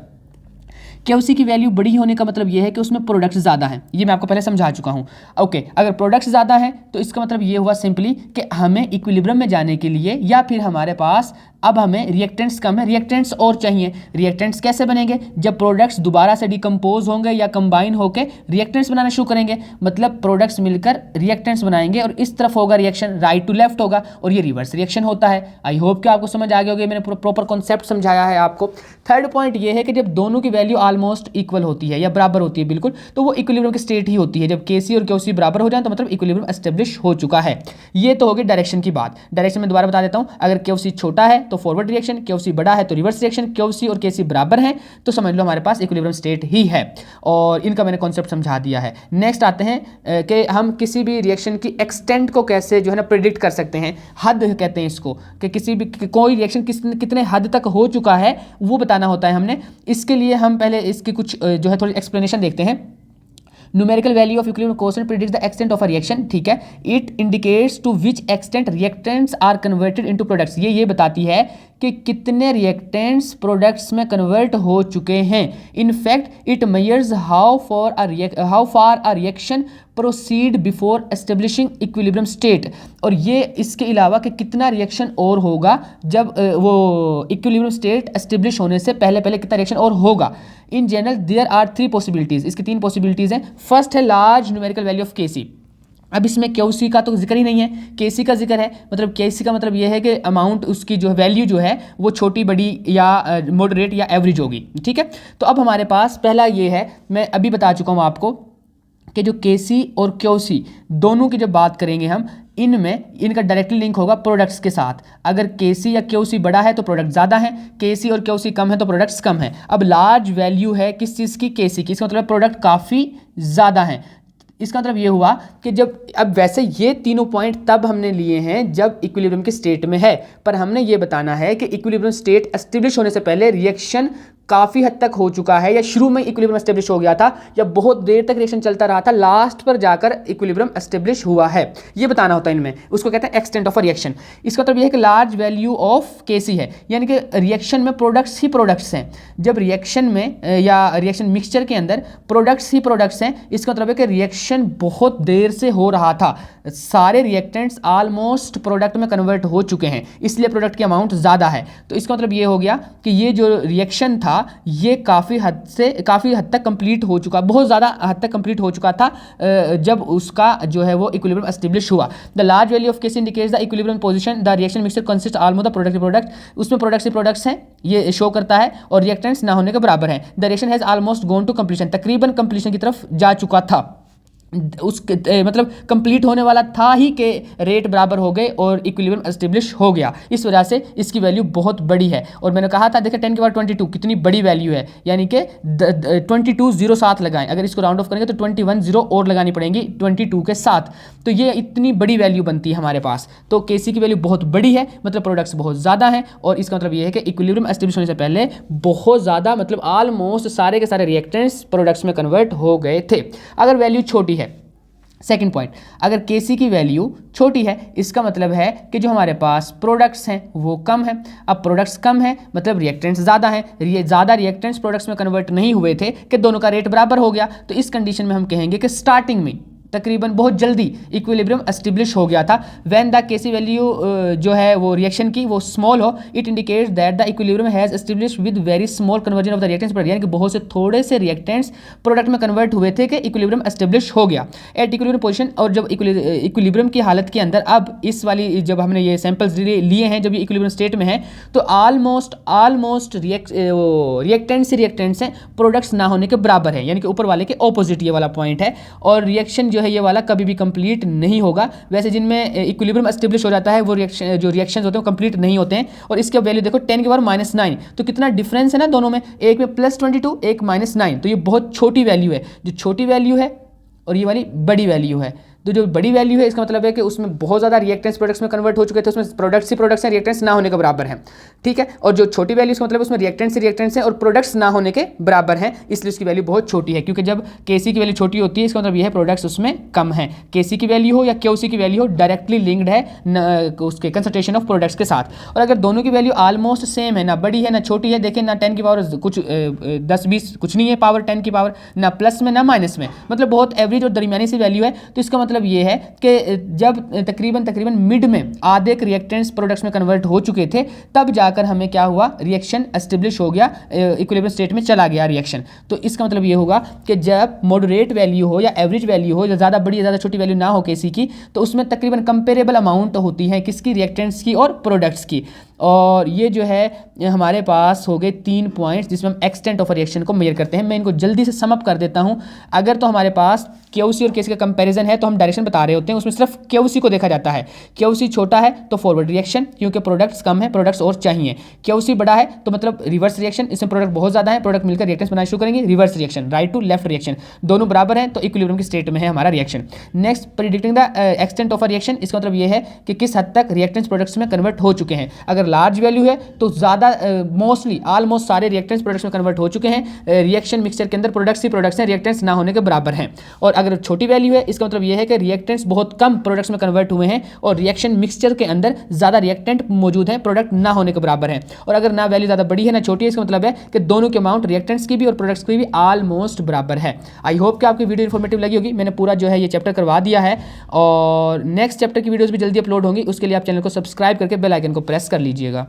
क्यूसी की वैल्यू बड़ी होने का मतलब ये है कि उसमें प्रोडक्ट्स ज़्यादा हैं, ये मैं आपको पहले समझा चुका हूँ। ओके, अगर प्रोडक्ट्स ज़्यादा हैं तो इसका मतलब ये हुआ सिंपली कि हमें इक्विलिब्रियम में जाने के लिए, या फिर हमारे पास अब हमें रिएक्टेंट्स कम है, रिएक्टेंट्स और चाहिए। रिएक्टेंट्स कैसे बनेंगे, जब प्रोडक्ट्स दोबारा से डिकम्पोज होंगे या कंबाइन होकर रिएक्टेंट्स बनाना शुरू करेंगे, मतलब प्रोडक्ट्स मिलकर रिएक्टेंट्स बनाएंगे, और इस तरफ होगा रिएक्शन, राइट टू लेफ्ट होगा, और ये रिवर्स रिएक्शन होता है। आई होप कि आपको समझ आ गया होगा, मैंने प्रॉपर कॉन्सेप्ट समझाया है आपको। थर्ड पॉइंट ये है कि जब दोनों की वैल्यू ऑलमोस्ट इक्वल होती है या बराबर होती है बिल्कुल, तो वो इक्विलिब्रियम की स्टेट ही होती है। जब केसी और क्यूसी बराबर हो जाए तो मतलब इक्विलिब्रियम एस्टेब्लिश हो चुका है। ये तो होगी डायरेक्शन की बात। डायरेक्शन में दोबारा बता देता हूं, अगर क्यूसी छोटा है तो फॉरवर्ड रिएक्शन, क्यूसी बड़ा है तो रिवर्स रिएक्शन। क्यूसी और केसी बराबर हैं तो समझ लो हमारे पास इक्विलिब्रियम स्टेट ही है, और इनका मैंने कॉन्सेप्ट समझा दिया है। नेक्स्ट आते हैं कि हम किसी भी रिएक्शन की एक्सटेंट को कैसे जो है ना प्रिडिक्ट कर सकते हैं। हद कहते हैं इसको, कि किसी भी कोई रिएक्शन कितने हद तक हो चुका है वो बताना होता है हमने। इसके लिए हम पहले इसकी कुछ जो है थोड़ी एक्सप्लेनेशन देखते हैं। Numerical value of equilibrium coefficient predicts the extent of a reaction, ठीक है। It indicates to which extent reactants are converted into products. ये बताती है कि कितने रिएक्टेंट्स प्रोडक्ट्स में कन्वर्ट हो चुके हैं। In fact it measures how far a reaction proceed before establishing equilibrium state. और ये इसके अलावा कि कितना रिएक्शन और होगा जब वो इक्विलिब्रियम स्टेट एस्टेब्लिश होने से पहले कितना रिएक्शन और होगा। In general there are 3 possibilities, इसकी 3 पॉसिबिलिटीज हैं। फर्स्ट है large numerical value of KC. अब इसमें क्यूसी का तो जिक्र ही नहीं है, केसी का जिक्र है। मतलब केसी का मतलब ये है कि अमाउंट उसकी जो वैल्यू जो है वो छोटी बड़ी या मॉडरेट या एवरेज होगी, ठीक है। तो अब हमारे पास पहला ये है, मैं अभी बता चुका हूँ आपको कि जो केसी और क्यूसी दोनों की जब बात करेंगे हम, इनका डायरेक्टली लिंक होगा प्रोडक्ट्स के साथ। अगर केसी या क्यूसी बड़ा है तो प्रोडक्ट ज़्यादा है, केसी और क्यूसी कम है तो प्रोडक्ट्स कम है। अब लार्ज वैल्यू है किस चीज़ की, केसी की, इसका मतलब प्रोडक्ट काफ़ी ज़्यादा है। इसका मतलब ये हुआ कि जब, अब वैसे ये तीनों पॉइंट तब हमने लिए हैं जब इक्विलिब्रियम की स्टेट में है, पर हमने ये बताना है कि इक्विलिब्रियम स्टेट एस्टेब्लिश होने से पहले रिएक्शन काफ़ी हद तक हो चुका है, या शुरू में इक्विलिब्रियम एस्टेब्लिश हो गया था, या बहुत देर तक रिएक्शन चलता रहा था, लास्ट पर जाकर इक्विलिब्रियम एस्टेब्लिश हुआ है। ये बताना होता है इनमें, उसको कहते हैं एक्सटेंट ऑफ अ रिएक्शन। इसका मतलब यह है कि लार्ज वैल्यू ऑफ केसी है, यानी कि रिएक्शन में प्रोडक्ट्स ही प्रोडक्ट्स हैं। जब रिएक्शन में या रिएक्शन मिक्सचर के अंदर प्रोडक्ट्स ही प्रोडक्ट्स हैं, इसका मतलब है कि रिएक्शन बहुत देर से हो रहा था, सारे रिएक्टेंट्स ऑलमोस्ट प्रोडक्ट में कन्वर्ट हो चुके हैं, इसलिए प्रोडक्ट की अमाउंट ज़्यादा है। तो इसका मतलब ये हो गया कि ये जो रिएक्शन था ये काफ़ी हद तक कंप्लीट हो चुका, बहुत ज़्यादा हद तक कंप्लीट हो चुका था जब उसका जो है वो इक्विलिब्रियम एस्टेब्लिश हुआ। The large value of KC indicates the equilibrium position the reaction mixture consist almost the product, उसमें प्रोडक्ट्स ही प्रोडक्ट्स हैं ये शो करता है, और रिएक्टेंट्स ना होने के बराबर है। The reaction has almost gone to completion, तकरीबन कंप्लीशन की तरफ जा चुका था, मतलब कंप्लीट होने वाला था ही कि रेट बराबर हो गए और इक्विलिब्रियम एस्टेब्लिश हो गया। इस वजह से इसकी वैल्यू बहुत बड़ी है। और मैंने कहा था देखिए 10 के बाद 22 कितनी बड़ी वैल्यू है, यानी कि 22 0 साथ लगाएं, अगर इसको राउंड ऑफ करेंगे तो 21 0 और लगानी पड़ेंगी 22 के साथ, तो ये इतनी बड़ी वैल्यू बनती है हमारे पास। तो केसी की वैल्यू बहुत बड़ी है, मतलब प्रोडक्ट्स बहुत ज़्यादा हैं, और इसका मतलब ये है कि इक्विलिब्रियम एस्टेब्लिश होने से पहले बहुत ज़्यादा, मतलब ऑलमोस्ट सारे के सारे रिएक्टेंट्स प्रोडक्ट्स में कन्वर्ट हो गए थे। अगर वैल्यू छोटी है, सेकंड पॉइंट, अगर Kc की वैल्यू छोटी है इसका मतलब है कि जो हमारे पास प्रोडक्ट्स हैं वो कम है। अब प्रोडक्ट्स कम है मतलब रिएक्टेंट्स ज़्यादा हैं, ज़्यादा रिएक्टेंट्स प्रोडक्ट्स में कन्वर्ट नहीं हुए थे कि दोनों का रेट बराबर हो गया। तो इस कंडीशन में हम कहेंगे कि स्टार्टिंग में तकरीबन बहुत जल्दी इक्विलिब्रियम एस्टेब्लिश हो गया था। व्हेन द Kc वैल्यू जो है वो रिएक्शन की वो स्मॉल हो, it indicates that the equilibrium has establish with very small conversion of the reactants, यानी कि बहुत से थोड़े से रिएक्टेंट्स प्रोडक्ट में कन्वर्ट हुए थे कि इक्विलिब्रियम एस्टेब्लिश हो गया एट इक्विलिब्रियम पोजीशन। और जब इक्विलिब्रियम की हालत के अंदर, अब इस वाली जब हमने ये सैंपल्स लिए हैं जब ये इक्विलिब्रियम स्टेट में है, तो ऑलमोस्ट रिएक्टेंट्स ही रिएक्टेंट्स हैं, प्रोडक्ट्स ना होने के बराबर है, यानी कि ऊपर वाले के ऑपोजिट ये वाला पॉइंट है। और रिएक्शन जो है ये वाला कभी भी कंप्लीट नहीं होगा। वैसे जिनमें इक्विलिब्रियम एस्टेब्लिश हो जाता है वो रिएक्शंस होते हैं कंप्लीट नहीं होते हैं। और इसके वैल्यू देखो 10 की पावर -9, तो कितना डिफरेंस है ना दोनों में, एक में +22 एक -9, तो ये बहुत छोटी वैल्यू है। जो छोटी वैल्यू है और ये वाली बड़ी वैल्यू है, तो जो बड़ी वैल्यू है इसका मतलब है कि उसमें बहुत ज़्यादा रिएक्टेंट्स प्रोडक्ट्स में कन्वर्ट हो चुके थे, उसमें प्रोडक्ट्स ही प्रोडक्ट्स हैं, रिएक्टेंट्स ना होने के बराबर हैं, ठीक है। और जो छोटी वैल्यू इसका मतलब उसमें रिएक्टेंट्स ही रिएक्टेंट्स हैं और प्रोडक्ट्स ना होने के बराबर हैं, इसलिए उसकी वैल्यू बहुत छोटी है। क्योंकि जब Kc की वैल्यू छोटी होती है इसका मतलब यह है प्रोडक्ट्स उसमें कम है। Kc की वैल्यू हो या Qc की वैल्यू हो डायरेक्टली लिंक्ड है उसके कंसंट्रेशन ऑफ प्रोडक्ट्स के साथ। और अगर दोनों की वैल्यू ऑलमोस्ट सेम है, ना बड़ी है ना छोटी है, देखिए ना 10 की पावर कुछ 10-20 कुछ नहीं है पावर 10 की पावर, ना प्लस में ना माइनस में, मतलब बहुत एवरेज और दरमियानी सी वैल्यू है। तो इसका मतलब ये है कि जब तकरीबन मिड में आधे के रिएक्टेंट्स प्रोडक्ट्स में कन्वर्ट हो चुके थे, तब जाकर हमें क्या हुआ, रिएक्शन एस्टेब्लिश हो गया, इक्विलिब्रियम स्टेट में चला गया रिएक्शन। तो इसका मतलब ये होगा कि जब मॉडरेट वैल्यू हो या एवरेज वैल्यू हो, या ज़्यादा बड़ी या ज़्यादा छोटी वैल्यू ना हो Kc की, तो उसमें तकरीबन कंपेरेबल अमाउंट होती है किसकी, रिएक्टेंट्स की और प्रोडक्ट्स की। और ये जो है हमारे पास हो गए 3 पॉइंट्स जिसमें हम एक्सटेंट ऑफ रिएक्शन को मेजर करते हैं। मैं इनको जल्दी से सम अप कर देता हूं। अगर तो हमारे पास Qc और Kc का कंपैरिजन है तो हम डायरेक्शन बता रहे होते हैं, उसमें सिर्फ Qc को देखा जाता है। Qc छोटा है तो फॉरवर्ड रिएक्शन, क्योंकि प्रोडक्ट्स कम है, प्रोडक्ट्स और चाहिए। Qc बड़ा है तो मतलब रिवर्स रिएक्शन, इसमें प्रोडक्ट बहुत ज़्यादा है, प्रोडक्ट मिलकर रिएक्टेंस बनाना शुरू करेंगे, reverse reaction, right to left reaction, दोनों बराबर हैं तो इक्विलिब्रियम की स्टेट में है हमारा reaction. Next, predicting the extent of reaction, इसका मतलब ये है कि किस हद तक रिएक्टेंस प्रोडक्ट्स में कन्वर्ट हो चुके हैं। अगर लार्ज वैल्यू है तो ज़्यादा मोस्टली ऑलमोस्ट सारे रिएक्टेंस प्रोडक्ट्स में कन्वर्ट हो चुके हैं, रिएक्शन मिक्सचर के अंदर प्रोडक्ट्स ही प्रोडक्ट्स हैं, रिएक्टेंस ना होने के बराबर हैं। और अगर छोटी वैल्यू है इसका मतलब यह है कि रिएक्टेंट्स बहुत कम प्रोडक्ट्स में कन्वर्ट हुए हैं और रिएक्शन मिक्सचर के अंदर ज़्यादा रिएक्टेंट मौजूद हैं, प्रोडक्ट ना होने के बराबर हैं। और अगर ना वैल्यू ज़्यादा बड़ी है ना छोटी है, इसका मतलब है कि दोनों के अमाउंट रिएक्टेंट्स की भी और प्रोडक्ट्स की भी ऑलमोस्ट बराबर है। आई होप कि आपकी वीडियो इन्फॉर्मेटिव लगी होगी। मैंने पूरा जो है ये चैप्टर करवा दिया है और नेक्स्ट चैप्टर की वीडियोज़ भी जल्दी अपलोड होंगी, उसके लिए आप चैनल को सब्सक्राइब करके बेल आइकन को प्रेस कर लीजिएगा।